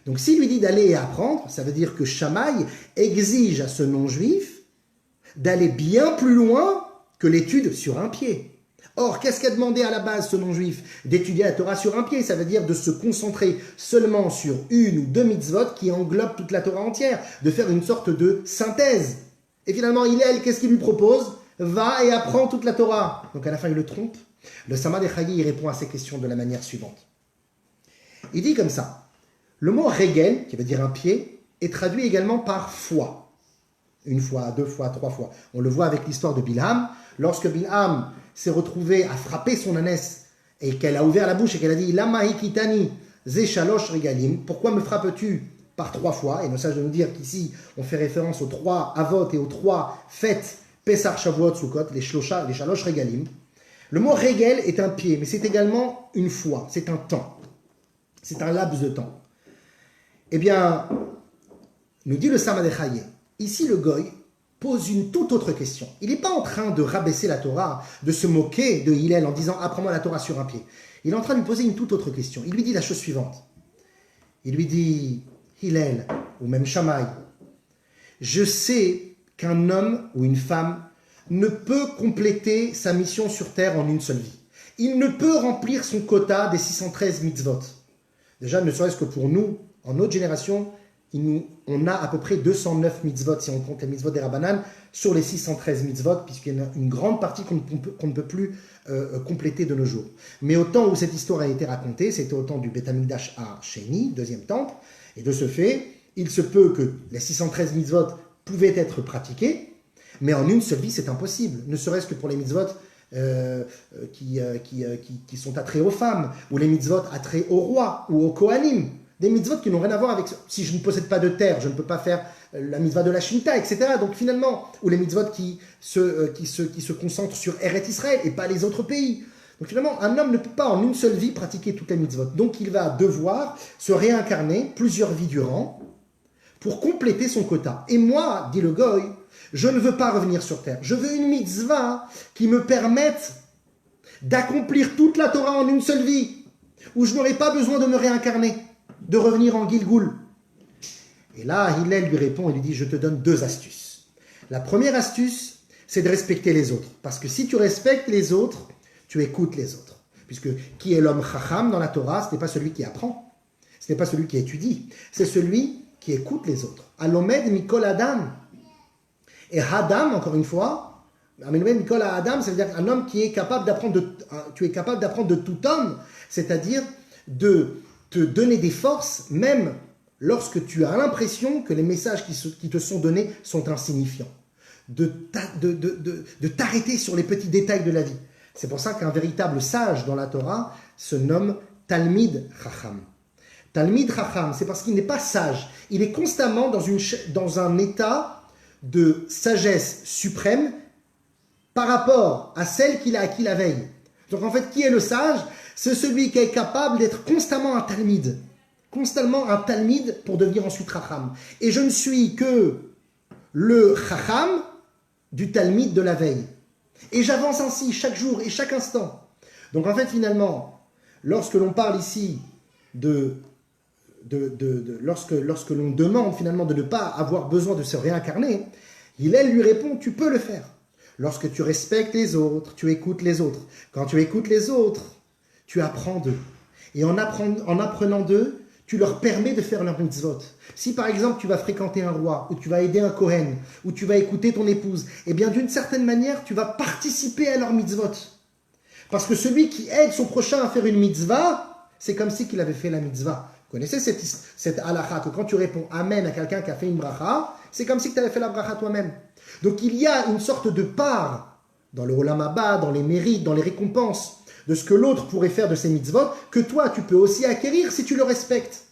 Donc s'il lui dit d'aller et apprendre, ça veut dire que Shammai exige à ce non-juif d'aller bien plus loin que l'étude sur un pied. Or, qu'est-ce qu'a demandé à la base ce non-juif? D'étudier la Torah sur un pied, ça veut dire de se concentrer seulement sur une ou deux mitzvot qui englobent toute la Torah entière, de faire une sorte de synthèse. Et finalement, Hillel, qu'est-ce qu'il lui propose? Va et apprends toute la Torah. Donc à la fin, il le trompe. Le Samad Echayi répond à ces questions de la manière suivante. Il dit comme ça, le mot regel, qui veut dire un pied, est traduit également par foi. Une fois, deux fois, trois fois. On le voit avec l'histoire de Bilham. Lorsque Bilham s'est retrouvé à frapper son ânesse et qu'elle a ouvert la bouche et qu'elle a dit Lama hikitani ze shalosh regalim, pourquoi me frappes-tu par trois fois? Et ne sache de nous dire qu'ici on fait référence aux trois avot et aux trois fêtes Pesach, Shavuot, Sukkot, les shalosh regalim. Le mot regel est un pied, mais c'est également une fois, c'est un temps, c'est un laps de temps. Eh bien, nous dit le Samad Echaye, ici le Goy pose une toute autre question. Il n'est pas en train de rabaisser la Torah, de se moquer de Hillel en disant « apprends-moi la Torah sur un pied ». Il est en train de lui poser une toute autre question. Il lui dit la chose suivante. Il lui dit « Hillel, ou même Shammai, je sais qu'un homme ou une femme ne peut compléter sa mission sur terre en une seule vie. Il ne peut remplir son quota des 613 mitzvot. Déjà, ne serait-ce que pour nous, en notre génération, on a à peu près 209 mitzvot, si on compte les mitzvot des Rabbanan, sur les 613 mitzvot, puisqu'il y en a une grande partie qu'on ne peut plus compléter de nos jours. Mais au temps où cette histoire a été racontée, c'était au temps du Beth Amikdash à Sheni, deuxième temple, et de ce fait, il se peut que les 613 mitzvot pouvaient être pratiqués, mais en une seule vie, c'est impossible. Ne serait-ce que pour les mitzvot qui sont attraits aux femmes, ou les mitzvot attraits au roi, ou aux Kohanim. Des mitzvot qui n'ont rien à voir avec... Si je ne possède pas de terre, je ne peux pas faire la mitzvah de la Shemitah, etc. Donc finalement, ou les mitzvot qui se concentrent sur Eretz Israël et pas les autres pays. Donc finalement, un homme ne peut pas en une seule vie pratiquer toutes les mitzvot. Donc il va devoir se réincarner plusieurs vies durant pour compléter son quota. Et moi, dit le Goy, je ne veux pas revenir sur terre. Je veux une mitzvah qui me permette d'accomplir toute la Torah en une seule vie, où je n'aurai pas besoin de me réincarner, de revenir en Gilgoul. Et là, Hillel lui répond et lui dit, je te donne deux astuces. La première astuce, c'est de respecter les autres. Parce que si tu respectes les autres, tu écoutes les autres. Puisque qui est l'homme chacham dans la Torah, ce n'est pas celui qui apprend, ce n'est pas celui qui étudie, c'est celui qui écoute les autres. Alomed mikol adam. Et Adam, encore une fois, Mikol Adam, ça veut dire un homme qui est capable d'apprendre tu es capable d'apprendre de tout homme, c'est-à-dire de te donner des forces, même lorsque tu as l'impression que les messages qui te sont donnés sont insignifiants. De t'arrêter sur les petits détails de la vie. C'est pour ça qu'un véritable sage dans la Torah se nomme Talmid Chacham. Talmid Chacham, c'est parce qu'il n'est pas sage. Il est constamment dans un état de sagesse suprême par rapport à celle qu'il a acquis la veille. Donc en fait, qui est le sage? C'est celui qui est capable d'être constamment un talmid. Constamment un talmid pour devenir ensuite Chacham. Et je ne suis que le Chacham du talmid de la veille. Et j'avance ainsi chaque jour et chaque instant. Donc en fait, finalement, lorsque l'on parle ici lorsque l'on demande finalement de ne pas avoir besoin de se réincarner, Hillel lui répond, tu peux le faire. Lorsque tu respectes les autres, tu écoutes les autres. Quand tu écoutes les autres, tu apprends d'eux. Et en apprenant d'eux, tu leur permets de faire leur mitzvot. Si par exemple tu vas fréquenter un roi, ou tu vas aider un Kohen, ou tu vas écouter ton épouse, eh bien d'une certaine manière, tu vas participer à leur mitzvot. Parce que celui qui aide son prochain à faire une mitzvah, c'est comme si qu'il avait fait la mitzvah. Vous connaissez cette halakha que quand tu réponds Amen à quelqu'un qui a fait une bracha, c'est comme si tu avais fait la bracha toi-même. Donc il y a une sorte de part dans le Olam Haba, dans les mérites, dans les récompenses de ce que l'autre pourrait faire de ses mitzvot, que toi tu peux aussi acquérir si tu le respectes.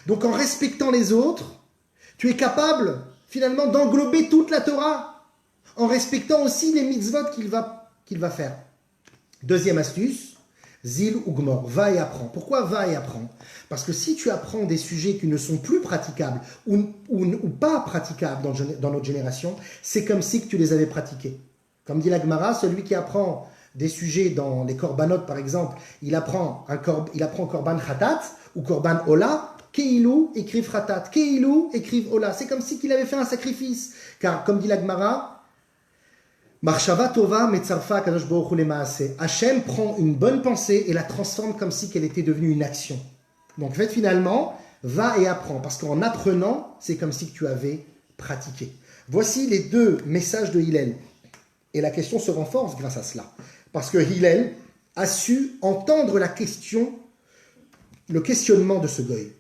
Donc en respectant les autres, tu es capable finalement d'englober toute la Torah, en respectant aussi les mitzvot qu'il va faire. Deuxième astuce, Zil ou Gmor, va et apprends. Pourquoi va et apprends? Parce que si tu apprends des sujets qui ne sont plus praticables ou pas praticables dans notre génération, c'est comme si que tu les avais pratiqués. Comme dit la Gemara, celui qui apprend des sujets dans les korbanot par exemple, il apprend korban khatat ou korban ola, keilou écrive khatat, keilou écrive ola. C'est comme si qu'il avait fait un sacrifice. Car comme dit la Gemara, Marshava Tova Metzarfa Kadosh Baruch Hu Lemaaseh. Hachem prend une bonne pensée et la transforme comme si elle était devenue une action. Donc en fait, finalement, va et apprends. Parce qu'en apprenant, c'est comme si tu avais pratiqué. Voici les deux messages de Hillel. Et la question se renforce grâce à cela. Parce que Hillel a su entendre la question, le questionnement de ce goy.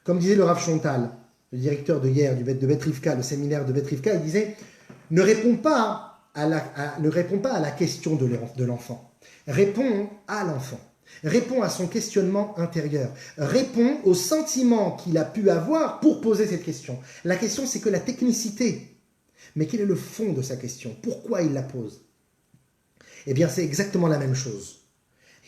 Comme disait le Rav Shontal, le directeur de hier de Bet Rivka, le séminaire de Bet Rivka, il disait « Ne réponds pas à la question de l'enfant. Réponds à l'enfant. Réponds à son questionnement intérieur. Réponds aux sentiments qu'il a pu avoir pour poser cette question. La question, c'est que la technicité. Mais quel est le fond de sa question? Pourquoi il la pose? Eh bien, c'est exactement la même chose.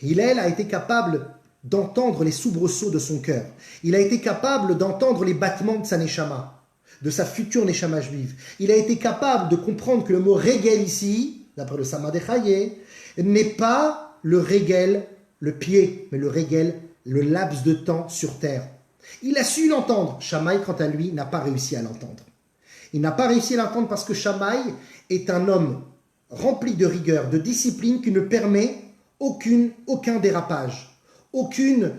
Hillel a été capable d'entendre les soubresauts de son cœur. Il a été capable d'entendre les battements de sa neshama, de sa future neshama juive. Il a été capable de comprendre que le mot régel ici, d'après le Samadé Chaye, n'est pas le régel, le pied, mais le régel, le laps de temps sur terre. Il a su l'entendre. Shammai, quant à lui, n'a pas réussi à l'entendre. Il n'a pas réussi à l'entendre parce que Shammai est un homme rempli de rigueur, de discipline qui ne permet aucun dérapage, aucune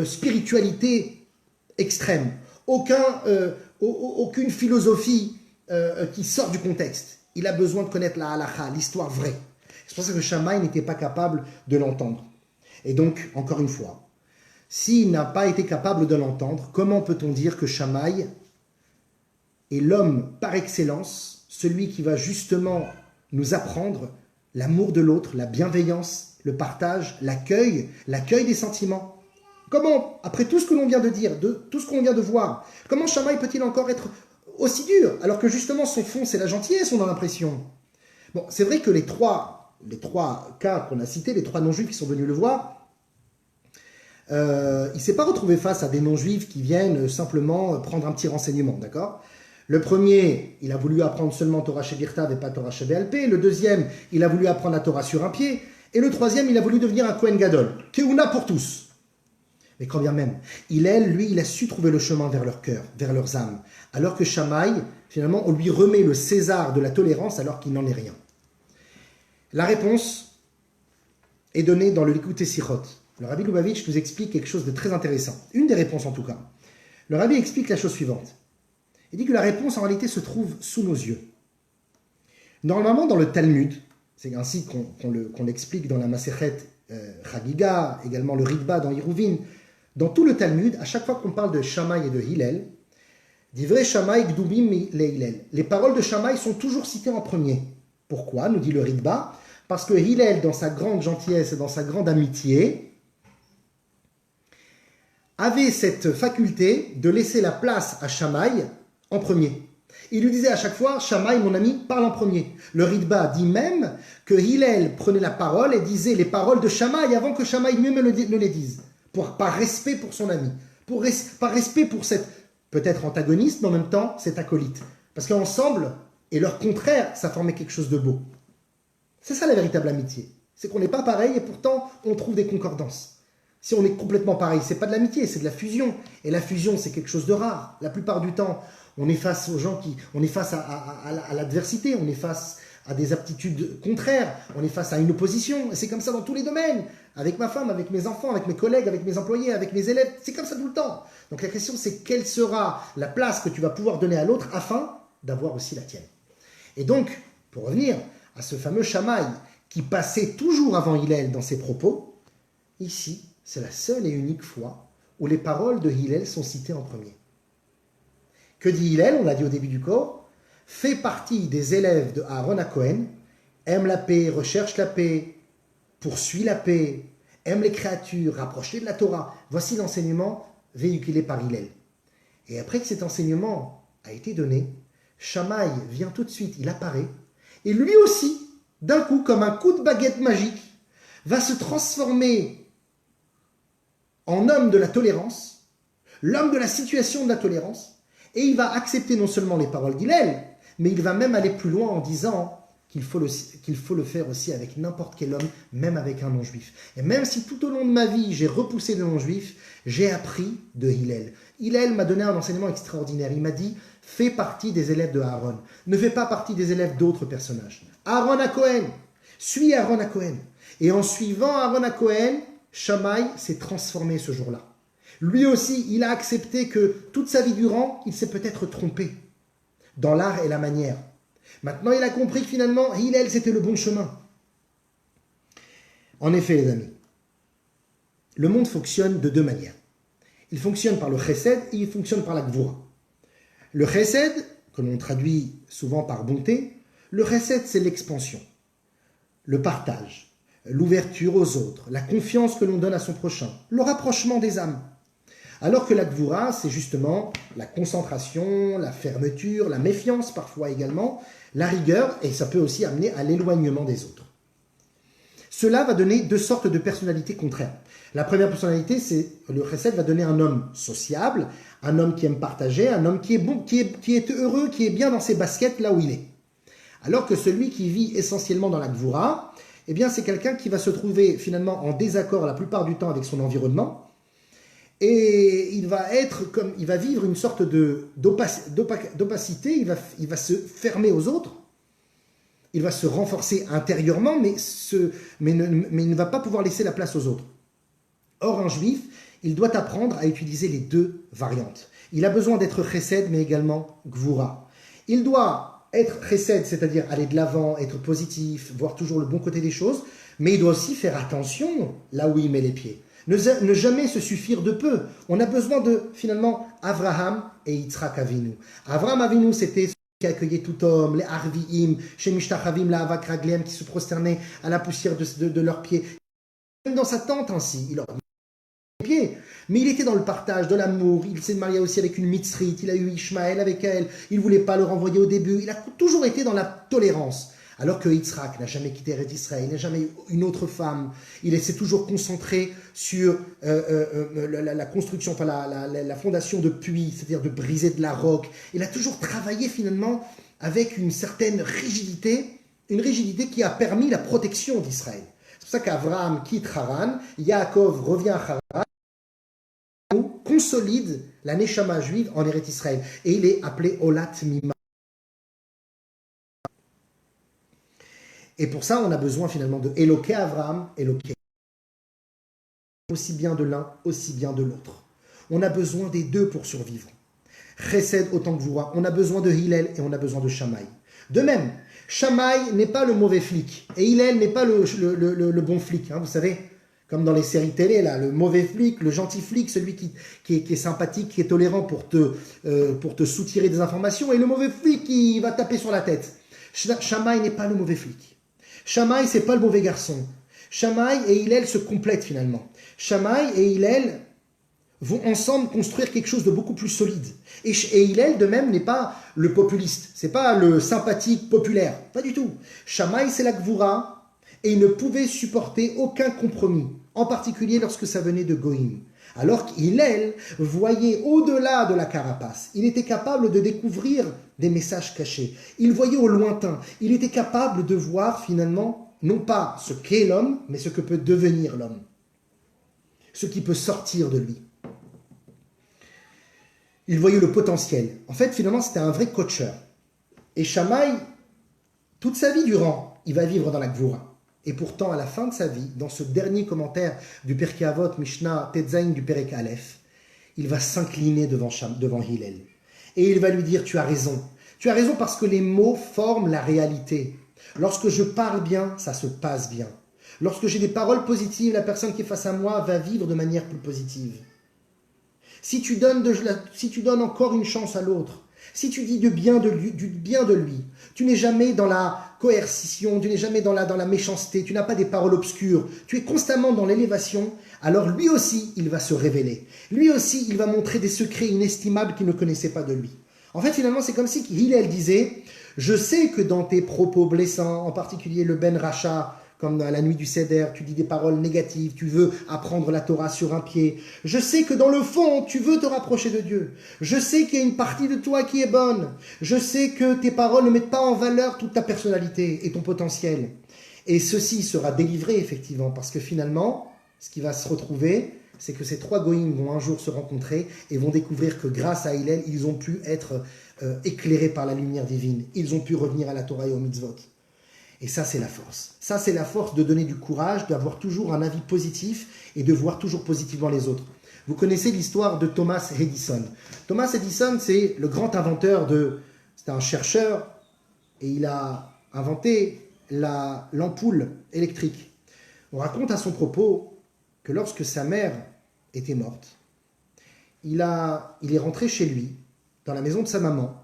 spiritualité extrême, aucune philosophie qui sort du contexte. Il a besoin de connaître la halakha, l'histoire vraie. C'est pour ça que Shammai n'était pas capable de l'entendre. Et donc, encore une fois, s'il n'a pas été capable de l'entendre, comment peut-on dire que Shammai est l'homme par excellence, celui qui va justement nous apprendre l'amour de l'autre, la bienveillance, le partage, l'accueil des sentiments? Comment, après tout ce que l'on vient de dire, tout ce qu'on vient de voir, comment Shammai peut-il encore être aussi dur, alors que justement son fond c'est la gentillesse, on a l'impression. Bon, c'est vrai que les trois cas qu'on a cités, les trois non-juifs qui sont venus le voir, il ne s'est pas retrouvé face à des non-juifs qui viennent simplement prendre un petit renseignement, d'accord? Le premier, il a voulu apprendre seulement Torah Shebirtav et pas Torah Shebe'alpeh. Le deuxième, il a voulu apprendre la Torah sur un pied. Et le troisième, il a voulu devenir un Kohen Gadol. Keuna pour tous. Mais quand bien même, Hillel, lui, il a su trouver le chemin vers leur cœur, vers leurs âmes. Alors que Shammai, finalement, on lui remet le César de la tolérance alors qu'il n'en est rien. La réponse est donnée dans le Likutei Sichot. Le Rabbi Lubavitch nous explique quelque chose de très intéressant. Une des réponses en tout cas. Le Rabbi explique la chose suivante. Il dit que la réponse en réalité se trouve sous nos yeux. Normalement dans le Talmud, c'est ainsi qu'on l'explique dans la Masechet Chagiga, également le Ritba dans Hiruvin, dans tout le Talmud, à chaque fois qu'on parle de Shammai et de Hillel, Divrei Shammai Gdubim le Hillel. Les paroles de Shammai sont toujours citées en premier. Pourquoi, nous dit le Ritba? Parce que Hillel, dans sa grande gentillesse et dans sa grande amitié, avait cette faculté de laisser la place à Shammai en premier. Il lui disait à chaque fois, Shammai, mon ami, parle en premier. Le Ritba dit même que Hillel prenait la parole et disait les paroles de Shammai avant que Shammai lui-même ne les dise. Par respect pour son ami. Par respect pour cette, peut-être antagoniste, mais en même temps, cet acolyte. Parce qu'ensemble, et leur contraire, ça formait quelque chose de beau. C'est ça la véritable amitié. C'est qu'on n'est pas pareil et pourtant, on trouve des concordances. Si on est complètement pareil, c'est pas de l'amitié, c'est de la fusion. Et la fusion, c'est quelque chose de rare. La plupart du temps, on est face aux gens on est face à l'adversité, on est face à des aptitudes contraires, on est face à une opposition. Et c'est comme ça dans tous les domaines. Avec ma femme, avec mes enfants, avec mes collègues, avec mes employés, avec mes élèves. C'est comme ça tout le temps. Donc la question, c'est quelle sera la place que tu vas pouvoir donner à l'autre afin d'avoir aussi la tienne. Et donc, pour revenir à ce fameux Shammai qui passait toujours avant Hillel dans ses propos, ici, c'est la seule et unique fois où les paroles de Hillel sont citées en premier. Que dit Hillel? On l'a dit au début du cours, fait partie des élèves de Aaron HaKohen, aime la paix, recherche la paix, poursuit la paix, aime les créatures, rapproche-les de la Torah. Voici l'enseignement véhiculé par Hillel. Et après que cet enseignement a été donné, Shammai vient tout de suite, il apparaît, et lui aussi, d'un coup, comme un coup de baguette magique, va se transformer en homme de la tolérance, l'homme de la situation de la tolérance, et il va accepter non seulement les paroles d'Hillel, mais il va même aller plus loin en disant qu'il faut le faire aussi avec n'importe quel homme, même avec un non-juif. Et même si tout au long de ma vie, j'ai repoussé de non-juifs, j'ai appris de Hillel. Hillel m'a donné un enseignement extraordinaire. Il m'a dit, fait partie des élèves de Aaron, ne fait pas partie des élèves d'autres personnages. Aaron à Cohen, suis Aaron à Cohen. Et en suivant Aaron à Cohen, Shammai s'est transformé ce jour-là. Lui aussi, il a accepté que toute sa vie durant, il s'est peut-être trompé dans l'art et la manière. Maintenant, il a compris que finalement, Hillel, c'était le bon chemin. En effet, les amis, le monde fonctionne de deux manières. Il fonctionne par le chesed et il fonctionne par la gvura. Le chesed, que l'on traduit souvent par bonté, le chesed, c'est l'expansion, le partage, l'ouverture aux autres, la confiance que l'on donne à son prochain, le rapprochement des âmes. Alors que la gvura, c'est justement la concentration, la fermeture, la méfiance parfois également, la rigueur, et ça peut aussi amener à l'éloignement des autres. Cela va donner deux sortes de personnalités contraires. La première personnalité, c'est le chesed va donner un homme sociable, un homme qui aime partager, un homme qui est bon, qui est heureux, qui est bien dans ses baskets là où il est. Alors que celui qui vit essentiellement dans la gvura, eh bien c'est quelqu'un qui va se trouver finalement en désaccord la plupart du temps avec son environnement, et il va vivre une sorte d'opacité, il va se fermer aux autres, il va se renforcer intérieurement, mais il ne va pas pouvoir laisser la place aux autres. Or, un juif, il doit apprendre à utiliser les deux variantes. Il a besoin d'être chesed, mais également gvura. Il doit être chesed, c'est-à-dire aller de l'avant, être positif, voir toujours le bon côté des choses, mais il doit aussi faire attention là où il met les pieds. Ne jamais se suffire de peu. On a besoin de, finalement, Avraham et Yitzhak Avinu. Avraham Avinu, c'était celui qui accueillait tout homme, les Arviim, chez Mishtachavim, la Havak Raglem, qui se prosternaient à la poussière de leurs pieds. Même dans sa tente ainsi, il leur met les pieds. Mais il était dans le partage, de l'amour. Il s'est marié aussi avec une Mitzrite. Il a eu Ishmaël avec elle. Il ne voulait pas le renvoyer au début. Il a toujours été dans la tolérance. Alors que Yitzhak n'a jamais quitté Eretz Israël, il n'a jamais eu une autre femme. Il s'est toujours concentré sur la construction, enfin la fondation de puits, c'est-à-dire de briser de la roque. Il a toujours travaillé finalement avec une certaine rigidité, une rigidité qui a permis la protection d'Israël. C'est pour ça qu'Avraham quitte Haran, Yaakov revient à Haran, consolide la Neshama juive en Eretz Israël. Et il est appelé Olat Mima. Et pour ça, on a besoin finalement de Eloké Avraham, Eloké. Aussi bien de l'un, aussi bien de l'autre. On a besoin des deux pour survivre. Chesed autant que Gvura. On a besoin de Hillel et on a besoin de Shammai. De même, Shammai n'est pas le mauvais flic. Et Hillel n'est pas le bon flic. Hein, vous savez, comme dans les séries télé, là, le mauvais flic, le gentil flic, celui qui est sympathique, qui est tolérant pour te soutirer des informations. Et le mauvais flic qui va taper sur la tête. Shammai n'est pas le mauvais flic. Shammai, c'est pas le mauvais garçon. Shammai et Hillel se complètent finalement. Shammai et Hillel vont ensemble construire quelque chose de beaucoup plus solide. Et Hillel, de même, n'est pas le populiste. C'est pas le sympathique populaire. Pas du tout. Shammai, c'est la gvura et il ne pouvait supporter aucun compromis, en particulier lorsque ça venait de Goïm. Alors qu'Hillel voyait au-delà de la carapace. Il était capable de découvrir des messages cachés. Il voyait au lointain. Il était capable de voir finalement, non pas ce qu'est l'homme, mais ce que peut devenir l'homme. Ce qui peut sortir de lui. Il voyait le potentiel. En fait, finalement, c'était un vrai coacheur. Et Shammai, toute sa vie durant, il va vivre dans la gvura. Et pourtant, à la fin de sa vie, dans ce dernier commentaire du Pirkei Avot, Mishnah, Tetzain du Perek Aleph, il va s'incliner devant Hillel. Et il va lui dire, tu as raison. Tu as raison parce que les mots forment la réalité. Lorsque je parle bien, ça se passe bien. Lorsque j'ai des paroles positives, la personne qui est face à moi va vivre de manière plus positive. Si tu donnes encore une chance à l'autre, si tu dis du bien de lui, tu n'es jamais dans la coercition, tu n'es jamais dans la méchanceté, tu n'as pas des paroles obscures, tu es constamment dans l'élévation, alors lui aussi, il va se révéler. Lui aussi, il va montrer des secrets inestimables qu'il ne connaissait pas de lui. En fait, finalement, c'est comme si Hillel disait, je sais que dans tes propos blessants, en particulier le Ben Racha, comme à la nuit du Seder, tu dis des paroles négatives, tu veux apprendre la Torah sur un pied. Je sais que dans le fond, tu veux te rapprocher de Dieu. Je sais qu'il y a une partie de toi qui est bonne. Je sais que tes paroles ne mettent pas en valeur toute ta personnalité et ton potentiel. Et ceci sera délivré, effectivement, parce que finalement, ce qui va se retrouver, c'est que ces trois goïms vont un jour se rencontrer et vont découvrir que grâce à Hillel, ils ont pu être éclairés par la lumière divine. Ils ont pu revenir à la Torah et aux mitzvot. Et ça, c'est la force. Ça, c'est la force de donner du courage, d'avoir toujours un avis positif et de voir toujours positivement les autres. Vous connaissez l'histoire de Thomas Edison. Thomas Edison, c'est le grand inventeur C'était un chercheur et il a inventé l'ampoule électrique. On raconte à son propos que lorsque sa mère était morte, il est rentré chez lui, dans la maison de sa maman,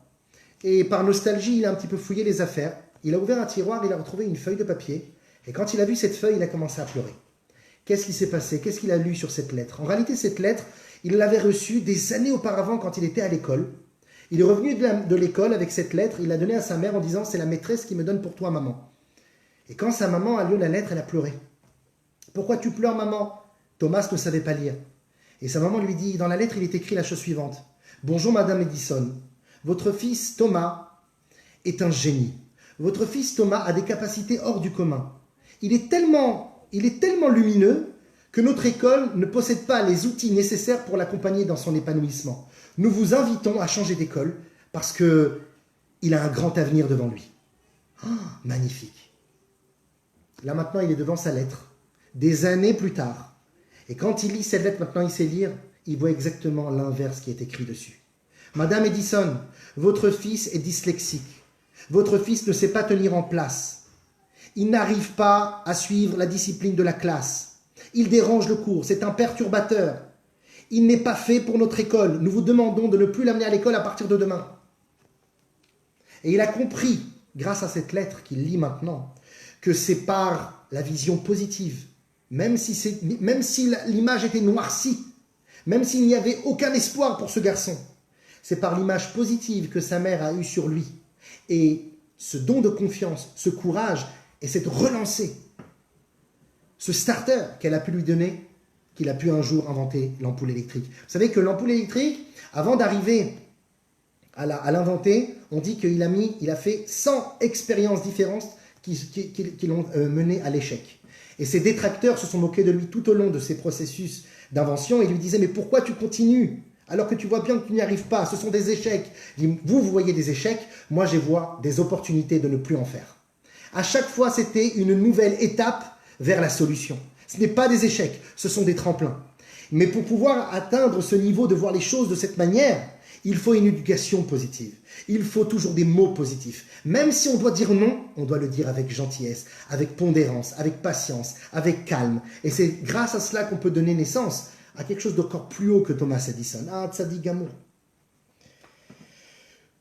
et par nostalgie, il a un petit peu fouillé les affaires. Il a ouvert un tiroir, il a retrouvé une feuille de papier, et quand il a vu cette feuille, il a commencé à pleurer. Qu'est-ce qui s'est passé? Qu'est-ce qu'il a lu sur cette lettre? En réalité, cette lettre, il l'avait reçue des années auparavant quand il était à l'école. Il est revenu de l'école avec cette lettre, il l'a donnée à sa mère en disant « C'est la maîtresse qui me donne pour toi, maman ». Et quand sa maman a lu la lettre, elle a pleuré. « Pourquoi tu pleures, maman ?» Thomas ne savait pas lire. Et sa maman lui dit, dans la lettre, il est écrit la chose suivante. « Bonjour, Madame Edison. Votre fils, Thomas, est un génie. Votre fils, Thomas, a des capacités hors du commun. Il est tellement lumineux que notre école ne possède pas les outils nécessaires pour l'accompagner dans son épanouissement. Nous vous invitons à changer d'école parce qu'il a un grand avenir devant lui. » Oh, magnifique. Là maintenant, il est devant sa lettre, des années plus tard. Et quand il lit cette lettre, maintenant il sait lire, il voit exactement l'inverse qui est écrit dessus. « Madame Edison, votre fils est dyslexique. Votre fils ne sait pas tenir en place. Il n'arrive pas à suivre la discipline de la classe. Il dérange le cours, c'est un perturbateur. Il n'est pas fait pour notre école. Nous vous demandons de ne plus l'amener à l'école à partir de demain. » Et il a compris, grâce à cette lettre qu'il lit maintenant, que c'est par la vision positive, même si l'image était noircie, même s'il n'y avait aucun espoir pour ce garçon, c'est par l'image positive que sa mère a eue sur lui. Et ce don de confiance, ce courage et cette relancée, ce starter qu'elle a pu lui donner, qu'il a pu un jour inventer l'ampoule électrique. Vous savez que l'ampoule électrique, avant d'arriver à l'inventer, on dit qu'il a fait 100 expériences différentes qui l'ont mené à l'échec. Et ses détracteurs se sont moqués de lui tout au long de ses processus d'invention et lui disaient « Mais pourquoi tu continues alors que tu vois bien que tu n'y arrives pas? Ce sont des échecs. » Il dit « Vous voyez des échecs, moi je vois des opportunités de ne plus en faire. » À chaque fois, c'était une nouvelle étape vers la solution. Ce n'est pas des échecs, ce sont des tremplins. Mais pour pouvoir atteindre ce niveau de voir les choses de cette manière, il faut une éducation positive. Il faut toujours des mots positifs. Même si on doit dire non, on doit le dire avec gentillesse, avec pondérance, avec patience, avec calme. Et c'est grâce à cela qu'on peut donner naissance à quelque chose d'encore plus haut que Thomas Edison. Ah, Tzadik Gamour.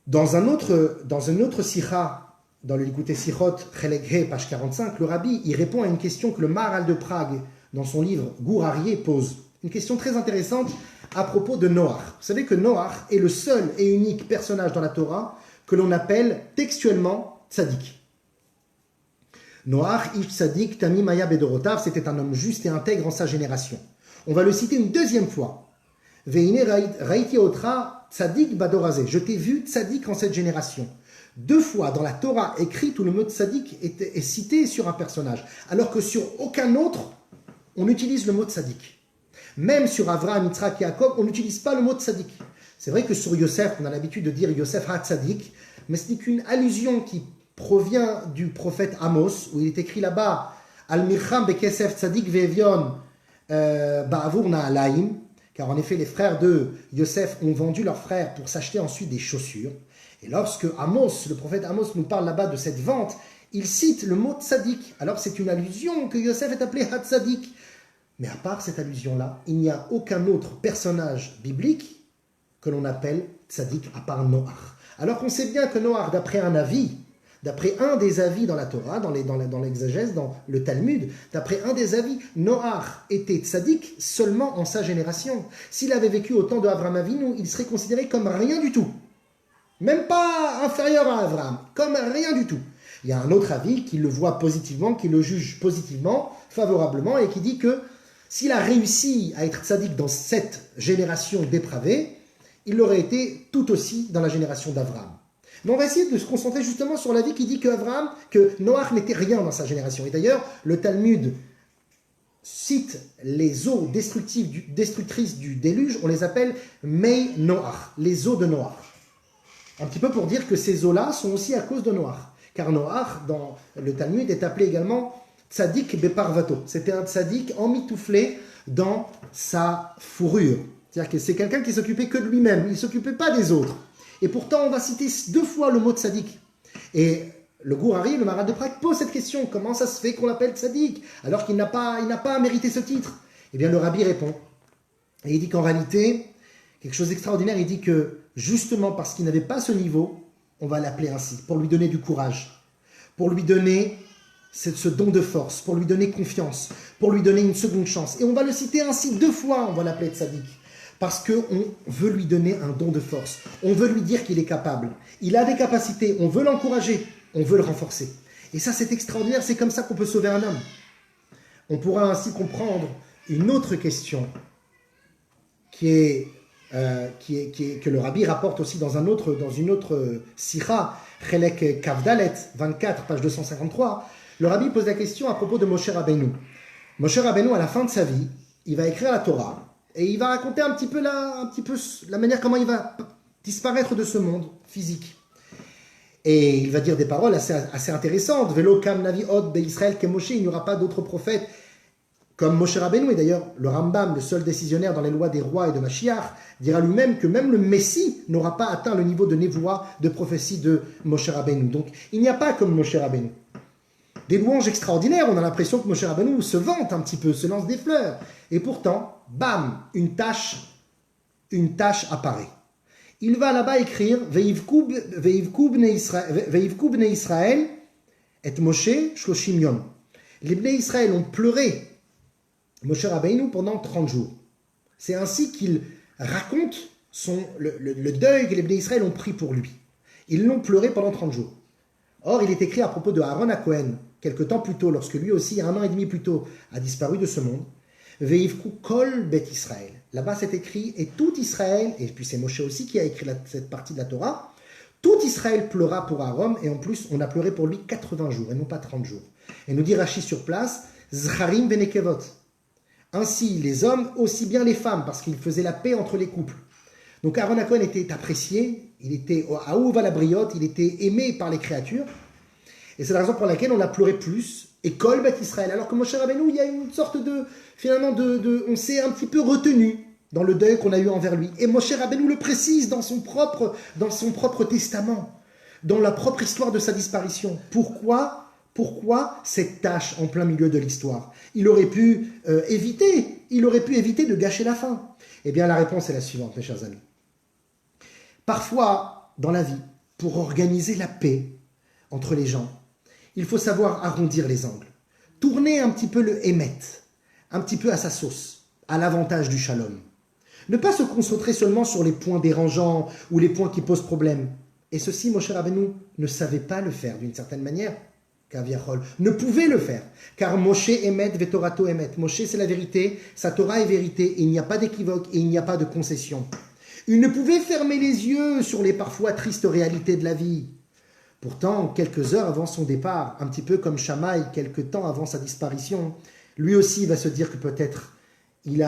Dans un autre sikha, dans le Likutei Sichot, Chelek He, page 45, le rabbi il répond à une question que le Maharal de Prague, dans son livre Gur Aryeh, pose. Une question très intéressante à propos de Noach. Vous savez que Noach est le seul et unique personnage dans la Torah que l'on appelle textuellement Tzadik. Noach, Ish Tzadik, Tamim Maya Bedorotav, c'était un homme juste et intègre en sa génération. On va le citer une deuxième fois. Veine Raiti Otra Tzadik Badorazé. Je t'ai vu Tzadik en cette génération. 2 fois dans la Torah écrite où le mot Tzadik est cité sur un personnage, alors que sur aucun autre, on utilise le mot Tzadik. Même sur Avraham, Yitzhak et Jacob, on n'utilise pas le mot Tzadik. C'est vrai que sur Yosef, on a l'habitude de dire Yosef ha-Tzadik, mais ce n'est qu'une allusion qui provient du prophète Amos, où il est écrit là-bas Al-Mircham bekesef Tzadik ve'evion ba'avur na'alaim, car en effet les frères de Yosef ont vendu leurs frères pour s'acheter ensuite des chaussures. Et lorsque Amos, le prophète Amos nous parle là-bas de cette vente, il cite le mot Tzadik. Alors c'est une allusion que Yosef est appelé ha-Tzadik. Mais à part cette allusion-là, il n'y a aucun autre personnage biblique que l'on appelle Tzadik à part Noach. Alors qu'on sait bien que Noach, d'après un des avis dans la Torah, dans l'exégèse, dans le Talmud, d'après un des avis, Noach était Tzadik seulement en sa génération. S'il avait vécu au temps de Avraham Avinu, il serait considéré comme rien du tout. Même pas inférieur à Avraham, comme rien du tout. Il y a un autre avis qui le voit positivement, qui le juge positivement, favorablement, et qui dit que s'il a réussi à être tzaddik dans cette génération dépravée, il l'aurait été tout aussi dans la génération d'Avraham. Mais on va essayer de se concentrer justement sur l'avis qui dit que Noach n'était rien dans sa génération. Et d'ailleurs, le Talmud cite les eaux destructrices du déluge, on les appelle Mei Noach, les eaux de Noach. Un petit peu pour dire que ces eaux-là sont aussi à cause de Noach. Car Noach, dans le Talmud, est appelé également Tzadik Beparvato. C'était un Tzadik emmitouflé dans sa fourrure. C'est-à-dire que c'est quelqu'un qui s'occupait que de lui-même, il ne s'occupait pas des autres. Et pourtant, on va citer 2 fois le mot Tzadik. Et le Gourari, le Maharal de Prague, pose cette question. Comment ça se fait qu'on l'appelle Tzadik alors qu'il n'a pas à mériter ce titre? Eh bien, le Rabbi répond. Et il dit qu'en réalité, quelque chose d'extraordinaire, il dit que justement parce qu'il n'avait pas ce niveau, on va l'appeler ainsi, pour lui donner du courage, pour lui donner ce don de force, pour lui donner confiance, pour lui donner une seconde chance. Et on va le citer ainsi 2 fois, on va l'appeler Tzadik. Parce qu'on veut lui donner un don de force. On veut lui dire qu'il est capable. Il a des capacités, on veut l'encourager, on veut le renforcer. Et ça, c'est extraordinaire, c'est comme ça qu'on peut sauver un homme. On pourra ainsi comprendre une autre question que le Rabbi rapporte aussi dans une autre sira, Chelek Kavdalet, 24, page 253. Le Rabbi pose la question à propos de Moshe Rabbeinu. Moshe Rabbeinu, à la fin de sa vie, il va écrire la Torah et il va raconter un petit peu la manière comment il va disparaître de ce monde physique. Et il va dire des paroles assez intéressantes. Velo kam navi od be'Israël ke Moshe, il n'y aura pas d'autres prophètes comme Moshe Rabbeinu. Et d'ailleurs, le Rambam, le seul décisionnaire dans les lois des rois et de Mashiach, dira lui-même que même le Messie n'aura pas atteint le niveau de névoie, de prophétie de Moshe Rabbeinu. Donc, il n'y a pas comme Moshe Rabbeinu. Des louanges extraordinaires, on a l'impression que Moshe Rabbeinu se vante un petit peu, se lance des fleurs. Et pourtant, bam, une tâche apparaît. Il va là-bas écrire Ve'ivku bnei Israël et Moshe shloshim yom. Les bnei Israël ont pleuré Moshe Rabbeinu pendant 30 jours. C'est ainsi qu'il raconte le deuil que les bnei Israël ont pris pour lui. Ils l'ont pleuré pendant 30 jours. Or, il est écrit à propos de Aaron HaKohen, quelque temps plus tôt, lorsque lui aussi, 1 an et demi plus tôt, a disparu de ce monde. Ve'ivku kol bet Israël. Là-bas, c'est écrit, et tout Israël, et puis c'est Moshe aussi qui a écrit cette partie de la Torah, tout Israël pleura pour Aaron, et en plus, on a pleuré pour lui 80 jours, et non pas 30 jours. Et nous dit Rashi sur place, Zcharim benekevot. Ainsi, les hommes, aussi bien les femmes, parce qu'il faisait la paix entre les couples. Donc Aaron HaKohen était apprécié, il était aouv à la briotte, il était aimé par les créatures, et c'est la raison pour laquelle on l'a pleuré plus, et kol bet Israël, alors que Moshe Rabbeinu, il y a une sorte on s'est un petit peu retenu dans le deuil qu'on a eu envers lui. Et Moshe Rabbeinu le précise dans son propre testament, dans la propre histoire de sa disparition. Pourquoi cette tâche en plein milieu de l'histoire? Il aurait pu éviter de gâcher la fin. Eh bien, la réponse est la suivante, mes chers amis. Parfois, dans la vie, pour organiser la paix entre les gens, il faut savoir arrondir les angles. Tourner un petit peu le émet, un petit peu à sa sauce, à l'avantage du shalom. Ne pas se concentrer seulement sur les points dérangeants ou les points qui posent problème. Et ceci, Moshe Rabbeinu ne savait pas le faire d'une certaine manière. Kaviachol ne pouvait le faire. Car Moshe émet vetorato émet. Moshe, c'est la vérité, sa Torah est vérité, et il n'y a pas d'équivoque et il n'y a pas de concession. Il ne pouvait fermer les yeux sur les parfois tristes réalités de la vie. Pourtant, quelques heures avant son départ, un petit peu comme Shammai, quelques temps avant sa disparition, lui aussi va se dire que peut-être il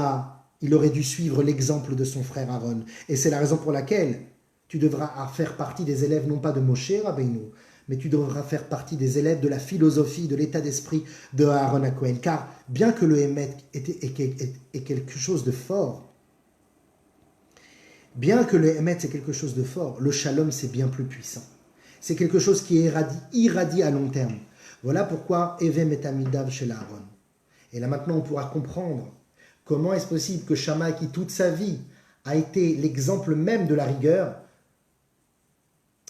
aurait dû suivre l'exemple de son frère Aaron. Et c'est la raison pour laquelle tu devras faire partie des élèves, non pas de Moshe Rabbeinu, mais tu devras faire partie des élèves de la philosophie, de l'état d'esprit de Aaron HaKohen. Car bien que le Hémet est quelque chose de fort, le shalom c'est bien plus puissant. C'est quelque chose qui irradie à long terme. Voilà pourquoi Eve metamidav chez Aaron. Et là maintenant on pourra comprendre comment est-ce possible que Shammai, qui toute sa vie a été l'exemple même de la rigueur,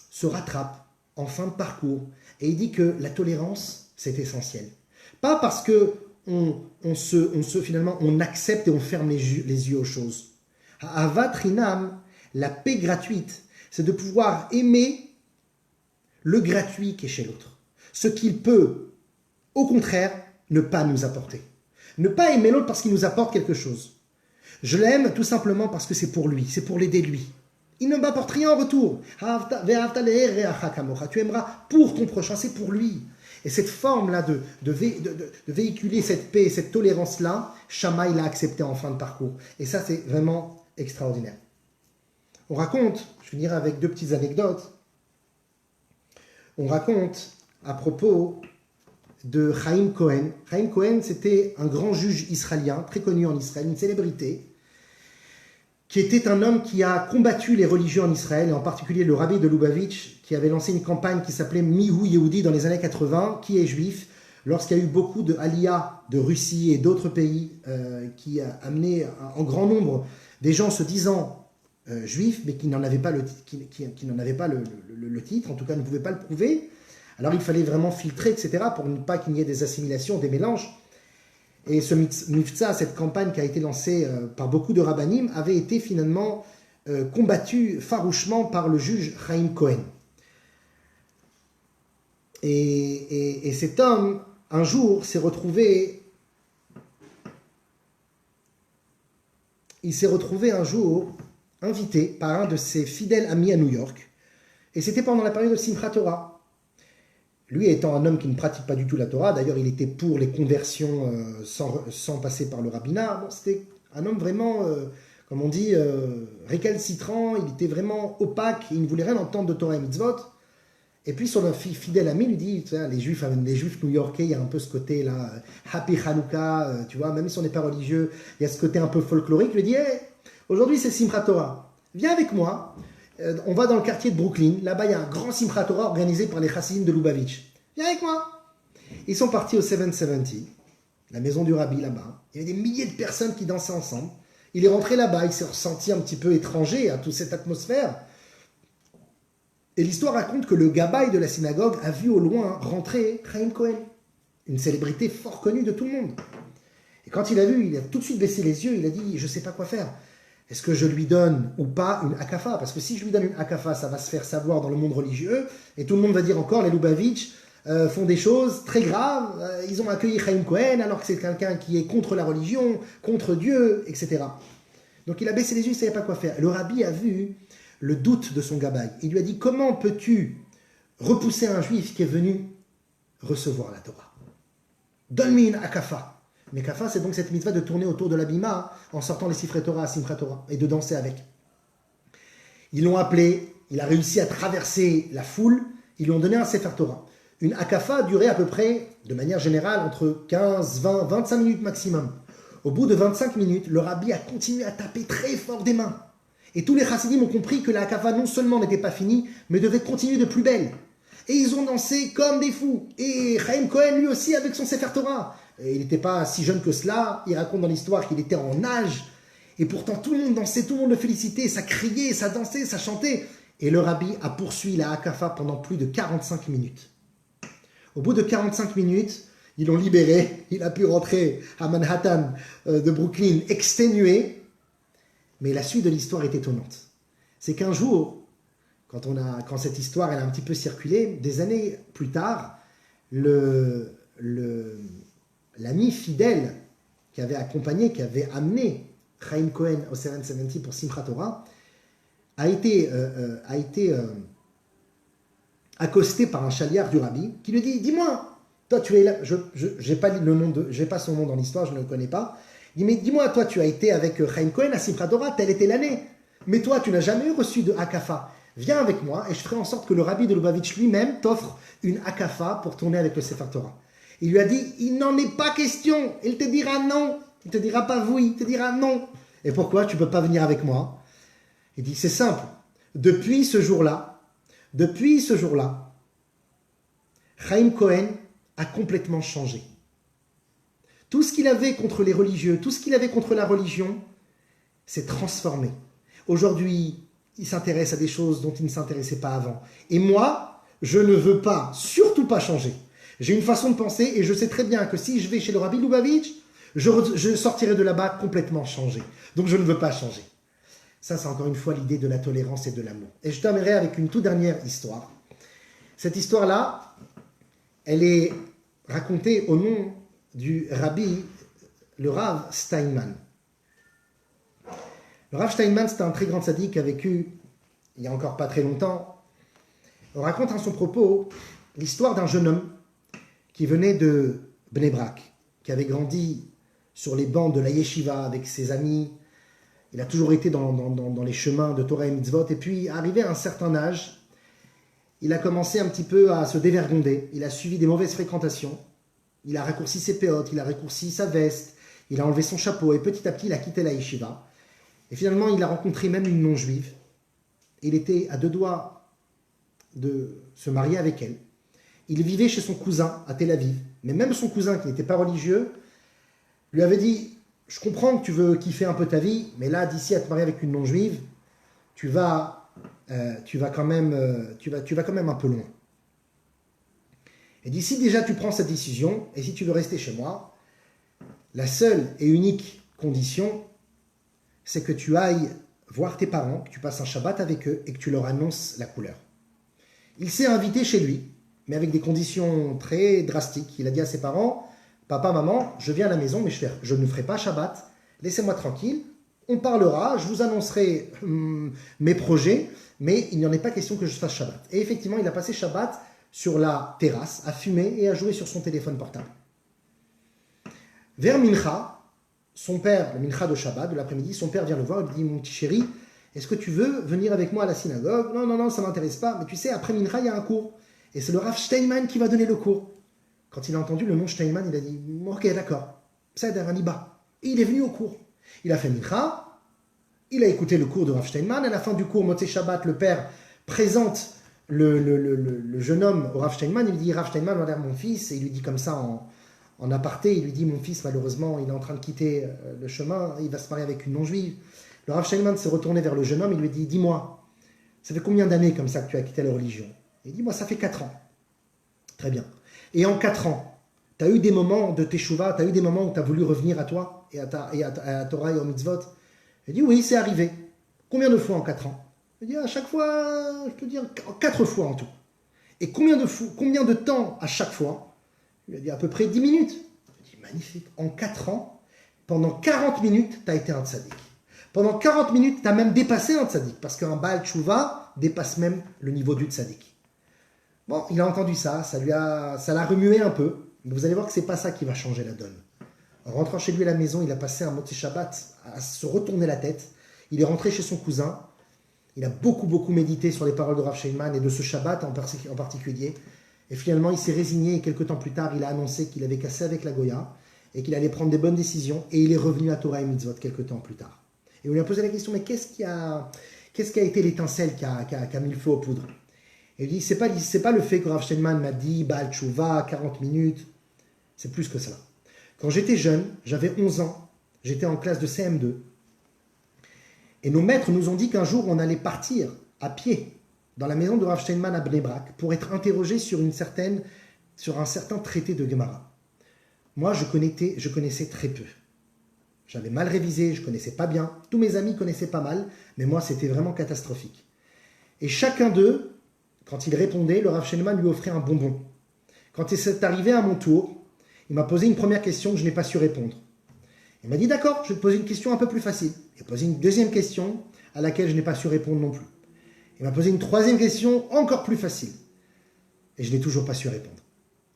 se rattrape en fin de parcours. Et il dit que la tolérance, c'est essentiel. Pas parce que finalement on accepte et on ferme les yeux aux choses. Ha'avat rinam, la paix gratuite, c'est de pouvoir aimer le gratuit qui est chez l'autre. Ce qu'il peut, au contraire, ne pas nous apporter. Ne pas aimer l'autre parce qu'il nous apporte quelque chose. Je l'aime tout simplement parce que c'est pour lui, c'est pour l'aider lui. Il ne m'apporte rien en retour. Tu aimeras pour ton prochain, c'est pour lui. Et cette forme-là de véhiculer cette paix, cette tolérance-là, Shammai l'a accepté en fin de parcours. Et ça, c'est vraiment extraordinaire. On raconte, je finirai avec deux petites anecdotes, on raconte à propos de Chaim Cohen. Chaim Cohen, c'était un grand juge israélien, très connu en Israël, une célébrité, qui était un homme qui a combattu les religions en Israël, et en particulier le rabbi de Lubavitch, qui avait lancé une campagne qui s'appelait Mihu Yehudi dans les années 80, qui est juif, lorsqu'il y a eu beaucoup de aliyah de Russie et d'autres pays qui a amené en grand nombre des gens se disant juifs, mais qui n'en avaient pas, le titre, en tout cas ne pouvaient pas le prouver. Alors il fallait vraiment filtrer, etc., pour ne pas qu'il y ait des assimilations, des mélanges. Et ce mifza, cette campagne qui a été lancée par beaucoup de rabbanim, avait été finalement combattue farouchement par le juge Chaim Cohen. Et cet homme, un jour, s'est retrouvé un jour invité par un de ses fidèles amis à New York. Et c'était pendant la période de Simchat Torah. Lui étant un homme qui ne pratique pas du tout la Torah, d'ailleurs il était pour les conversions sans passer par le rabbinat, bon, c'était un homme vraiment, comme on dit, récalcitrant, il était vraiment opaque, il ne voulait rien entendre de Torah et Mitzvot. Et puis son fidèle ami lui dit, tu sais, les juifs new-yorkais, il y a un peu ce côté-là, Happy Hanouka, tu vois, même si on n'est pas religieux, il y a ce côté un peu folklorique, il lui dit, hey, aujourd'hui c'est Simchat Torah, viens avec moi. On va dans le quartier de Brooklyn. Là-bas, il y a un grand Simchat Torah organisé par les chassidim de Lubavitch. Viens avec moi. Ils sont partis au 770, la maison du rabbi là-bas. Il y avait des milliers de personnes qui dansaient ensemble. Il est rentré là-bas, il s'est ressenti un petit peu étranger à toute cette atmosphère. Et l'histoire raconte que le gabaï de la synagogue a vu au loin rentrer Chaim Cohen, une célébrité fort connue de tout le monde. Et quand il a vu, il a tout de suite baissé les yeux, il a dit « je ne sais pas quoi faire ». Est-ce que je lui donne ou pas une hakafa? Parce que si je lui donne une hakafa, ça va se faire savoir dans le monde religieux, et tout le monde va dire encore, les Lubavitch font des choses très graves, ils ont accueilli Chaim Cohen alors que c'est quelqu'un qui est contre la religion, contre Dieu, etc. Donc il a baissé les yeux, il ne savait pas quoi faire. Le rabbi a vu le doute de son gabaï. Il lui a dit, comment peux-tu repousser un juif qui est venu recevoir la Torah? Donne-moi une hakafa. Mais kafa, c'est donc cette mitzvah de tourner autour de l'abima en sortant les sifrei Torah à Simchat Torah et de danser avec. Ils l'ont appelé, il a réussi à traverser la foule, ils lui ont donné un sefer Torah. Une hakafa durait à peu près, de manière générale, entre 15, 20, 25 minutes maximum. Au bout de 25 minutes, le rabbi a continué à taper très fort des mains. Et tous les chassidim ont compris que la hakafa non seulement n'était pas finie, mais devait continuer de plus belle. Et ils ont dansé comme des fous. Et Chaim Cohen, lui aussi, avec son sefer Torah. Il n'était pas si jeune que cela, il raconte dans l'histoire qu'il était en âge, et pourtant tout le monde dansait, tout le monde le félicitait, ça criait, ça dansait, ça chantait. Et le rabbi a poursuivi la hakafa pendant plus de 45 minutes. Au bout de 45 minutes, ils l'ont libéré, il a pu rentrer à Manhattan de Brooklyn exténué, mais la suite de l'histoire est étonnante. C'est qu'un jour, quand cette histoire elle a un petit peu circulé, des années plus tard, l'ami fidèle qui avait accompagné, qui avait amené Chaim Cohen au 770 pour Simchat Torah, a été accosté par un chaliard du rabbi qui lui dit « Dis-moi, toi tu es là, j'ai pas son nom dans l'histoire, je ne le connais pas. Il dit, mais dis-moi, toi tu as été avec Chaim Cohen à Simchat Torah, telle était l'année. Mais toi tu n'as jamais reçu de hakafa. Viens avec moi et je ferai en sorte que le rabbi de Lubavitch lui-même t'offre une hakafa pour tourner avec le sefer Torah. » Il lui a dit, il n'en est pas question. Il te dira non. Il te dira pas oui. Il te dira non. Et pourquoi tu ne peux pas venir avec moi? Il dit, c'est simple. Depuis ce jour-là, Chaim Cohen a complètement changé. Tout ce qu'il avait contre les religieux, tout ce qu'il avait contre la religion, s'est transformé. Aujourd'hui, il s'intéresse à des choses dont il ne s'intéressait pas avant. Et moi, je ne veux pas, surtout pas changer. J'ai une façon de penser et je sais très bien que si je vais chez le rabbi Lubavitch, je sortirai de là-bas complètement changé. Donc je ne veux pas changer. Ça, c'est encore une fois l'idée de la tolérance et de l'amour. Et je terminerai avec une toute dernière histoire. Cette histoire-là, elle est racontée au nom du rabbi, le Rav Steinman. Le Rav Steinman, c'est un très grand tzaddik qui a vécu il n'y a encore pas très longtemps. On raconte en son propos l'histoire d'un jeune homme qui venait de Bnei Brak, qui avait grandi sur les bancs de la yeshiva avec ses amis. Il a toujours été dans les chemins de Torah et Mitzvot. Et puis, arrivé à un certain âge, il a commencé un petit peu à se dévergonder. Il a suivi des mauvaises fréquentations. Il a raccourci ses péotes, il a raccourci sa veste, il a enlevé son chapeau. Et petit à petit, il a quitté la yeshiva. Et finalement, il a rencontré même une non-juive. Il était à 2 doigts de se marier avec elle. Il vivait chez son cousin à Tel Aviv. Mais même son cousin, qui n'était pas religieux, lui avait dit « Je comprends que tu veux kiffer un peu ta vie, mais là, d'ici à te marier avec une non-juive, tu vas quand même un peu loin. Et d'ici déjà tu prends cette décision, et si tu veux rester chez moi, la seule et unique condition, c'est que tu ailles voir tes parents, que tu passes un Shabbat avec eux et que tu leur annonces la couleur. » Il s'est invité chez lui, mais avec des conditions très drastiques. Il a dit à ses parents « Papa, maman, je viens à la maison, mais je ne ferai pas Shabbat. Laissez-moi tranquille. On parlera, je vous annoncerai mes projets, mais il n'y en est pas question que je fasse Shabbat. » Et effectivement, il a passé Shabbat sur la terrasse, à fumer et à jouer sur son téléphone portable. Vers Mincha, son père, le Mincha de Shabbat, de l'après-midi, son père vient le voir et lui dit « Mon petit chéri, est-ce que tu veux venir avec moi à la synagogue ? » « Non, ça ne m'intéresse pas. Mais tu sais, après Mincha, il y a un cours. Et c'est le Rav Steinman qui va donner le cours. » Quand il a entendu le nom Steinman, il a dit « Ok, d'accord. Ça aide un Iba. » Et il est venu au cours. Il a fait Mincha, il a écouté le cours de Rav Steinman. À la fin du cours, Motzei Shabbat, le père présente le jeune homme au Rav Steinman. Il lui dit « Rav Steinman, regarde mon fils. » Et il lui dit comme ça en aparté, il lui dit « Mon fils, malheureusement, il est en train de quitter le chemin. Il va se marier avec une non-juive. » Le Rav Steinman s'est retourné vers le jeune homme. Il lui dit « Dis-moi, ça fait combien d'années comme ça que tu as quitté la religion ?» Il dit « Moi, ça fait 4 ans. » Très bien. Et en 4 ans, tu as eu des moments de teshuva, tu as eu des moments où tu as voulu revenir à toi et à Torah et au mitzvot? Il dit « Oui, c'est arrivé. » Combien de fois en 4 ans? Il dit « À chaque fois, je peux dire 4 fois en tout. » Et combien de temps à chaque fois? Il a dit « À peu près 10 minutes. » Il dit « Magnifique. En 4 ans, pendant 40 minutes, tu as été un tzaddik. Pendant 40 minutes, tu as même dépassé un tzaddik, parce qu'un Baal Tshuva dépasse même le niveau du tzaddik. Bon, il a entendu ça, ça l'a remué un peu, mais vous allez voir que ce n'est pas ça qui va changer la donne. En rentrant chez lui à la maison, il a passé un Motzei Shabbat à se retourner la tête. Il est rentré chez son cousin, il a beaucoup médité sur les paroles de Rav Steinman et de ce Shabbat en particulier. Et finalement, il s'est résigné et quelques temps plus tard, il a annoncé qu'il avait cassé avec la Goya et qu'il allait prendre des bonnes décisions, et il est revenu à Torah et Mitzvot quelques temps plus tard. Et on lui a posé la question, mais qu'est-ce qui a été l'étincelle qui a mis le feu aux poudres? Et il dit, c'est pas le fait que Rav Steinman m'a dit, Baal Tshuva, 40 minutes, c'est plus que cela. Quand j'étais jeune, j'avais 11 ans, j'étais en classe de CM2, et nos maîtres nous ont dit qu'un jour on allait partir à pied dans la maison de Rav Steinman à Bnei Brak pour être interrogé sur un certain traité de Gemara. Moi, je connaissais très peu. J'avais mal révisé, je ne connaissais pas bien. Tous mes amis connaissaient pas mal, mais moi, c'était vraiment catastrophique. Et chacun d'eux, quand il répondait, le Rav Steinman lui offrait un bonbon. Quand il s'est arrivé à mon tour, il m'a posé une première question que je n'ai pas su répondre. Il m'a dit, d'accord, je vais te poser une question un peu plus facile. Il m'a posé une deuxième question à laquelle je n'ai pas su répondre non plus. Il m'a posé une troisième question encore plus facile. Et je n'ai toujours pas su répondre.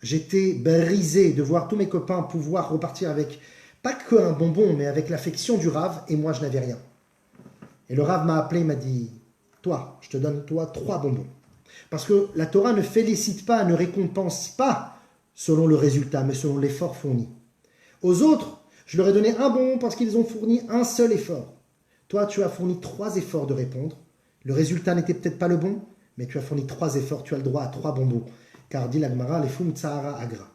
J'étais brisé de voir tous mes copains pouvoir repartir avec, pas qu'un bonbon, mais avec l'affection du Rav, et moi je n'avais rien. Et le Rav m'a appelé, il m'a dit, toi, je te donne 3 bonbons. Parce que la Torah ne félicite pas, ne récompense pas selon le résultat, mais selon l'effort fourni. Aux autres, je leur ai donné un bonbon parce qu'ils ont fourni un seul effort. Toi, tu as fourni 3 efforts de répondre. Le résultat n'était peut-être pas le bon, mais tu as fourni 3 efforts, tu as le droit à 3 bonbons. Car dit la Gemara, les fum tsahara agra.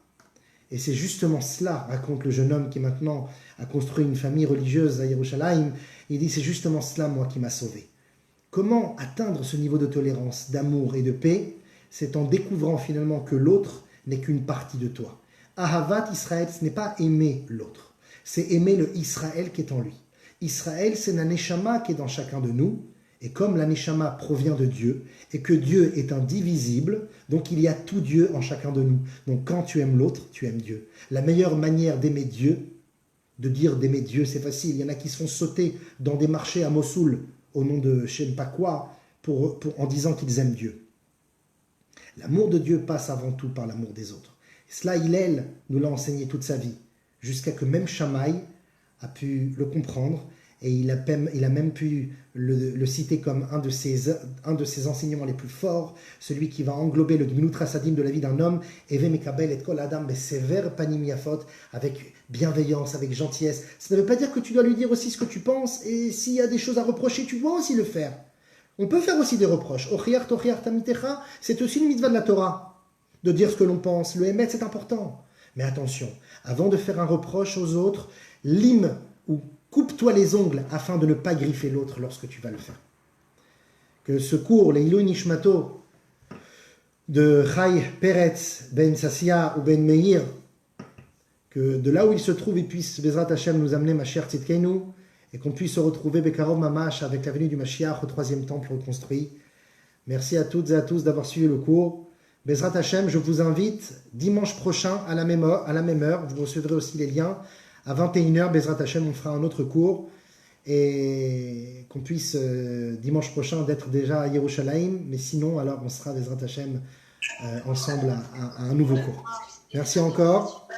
Et c'est justement cela, raconte le jeune homme qui maintenant a construit une famille religieuse à Yerushalayim. Il dit, c'est justement cela, moi, qui m'a sauvé. Comment atteindre ce niveau de tolérance, d'amour et de paix? C'est en découvrant finalement que l'autre n'est qu'une partie de toi. Ahavat Israël, ce n'est pas aimer l'autre, c'est aimer le Israël qui est en lui. Israël, c'est la neshama qui est dans chacun de nous. Et comme la neshama provient de Dieu, et que Dieu est indivisible, donc il y a tout Dieu en chacun de nous. Donc quand tu aimes l'autre, tu aimes Dieu. La meilleure manière d'aimer Dieu, de dire d'aimer Dieu, c'est facile. Il y en a qui se font sauter dans des marchés à Mossoul, au nom de je ne sais pas quoi, en disant qu'ils aiment Dieu. L'amour de Dieu passe avant tout par l'amour des autres. Et cela, nous l'a enseigné toute sa vie, jusqu'à que même Shammai a pu le comprendre, et il a même pu le citer comme un de ses enseignements les plus forts, celui qui va englober le Gmilut Chasadim de la vie d'un homme, Eve Mekabel et Kol Adam Besever Panim Yafot, avec bienveillance, avec gentillesse. Ça ne veut pas dire que tu dois lui dire aussi ce que tu penses, et s'il y a des choses à reprocher, tu dois aussi le faire. On peut faire aussi des reproches. Ochiar Tochiar Tamitecha, c'est aussi une mitzvah de la Torah, de dire ce que l'on pense. Le Emet, c'est important. Mais attention, avant de faire un reproche aux autres, lime ou coupe-toi les ongles afin de ne pas griffer l'autre lorsque tu vas le faire. Que ce cours, les Ilui Nishmato, de Chai Peretz, Ben Sassia ou Ben Meir, que de là où il se trouve, il puisse, Bezrat Hashem, nous amener Mashiach Tzidkeinu, et qu'on puisse se retrouver Bekarov Mamash avec la venue du Mashiach au 3e temple reconstruit. Merci à toutes et à tous d'avoir suivi le cours. Bezrat Hashem, je vous invite dimanche prochain à la même heure, vous recevrez aussi les liens. À 21h, Bezrat Hashem, on fera un autre cours et qu'on puisse dimanche prochain d'être déjà à Yerushalayim, mais sinon, alors on sera Bezrat Hashem ensemble à un nouveau cours. Merci encore.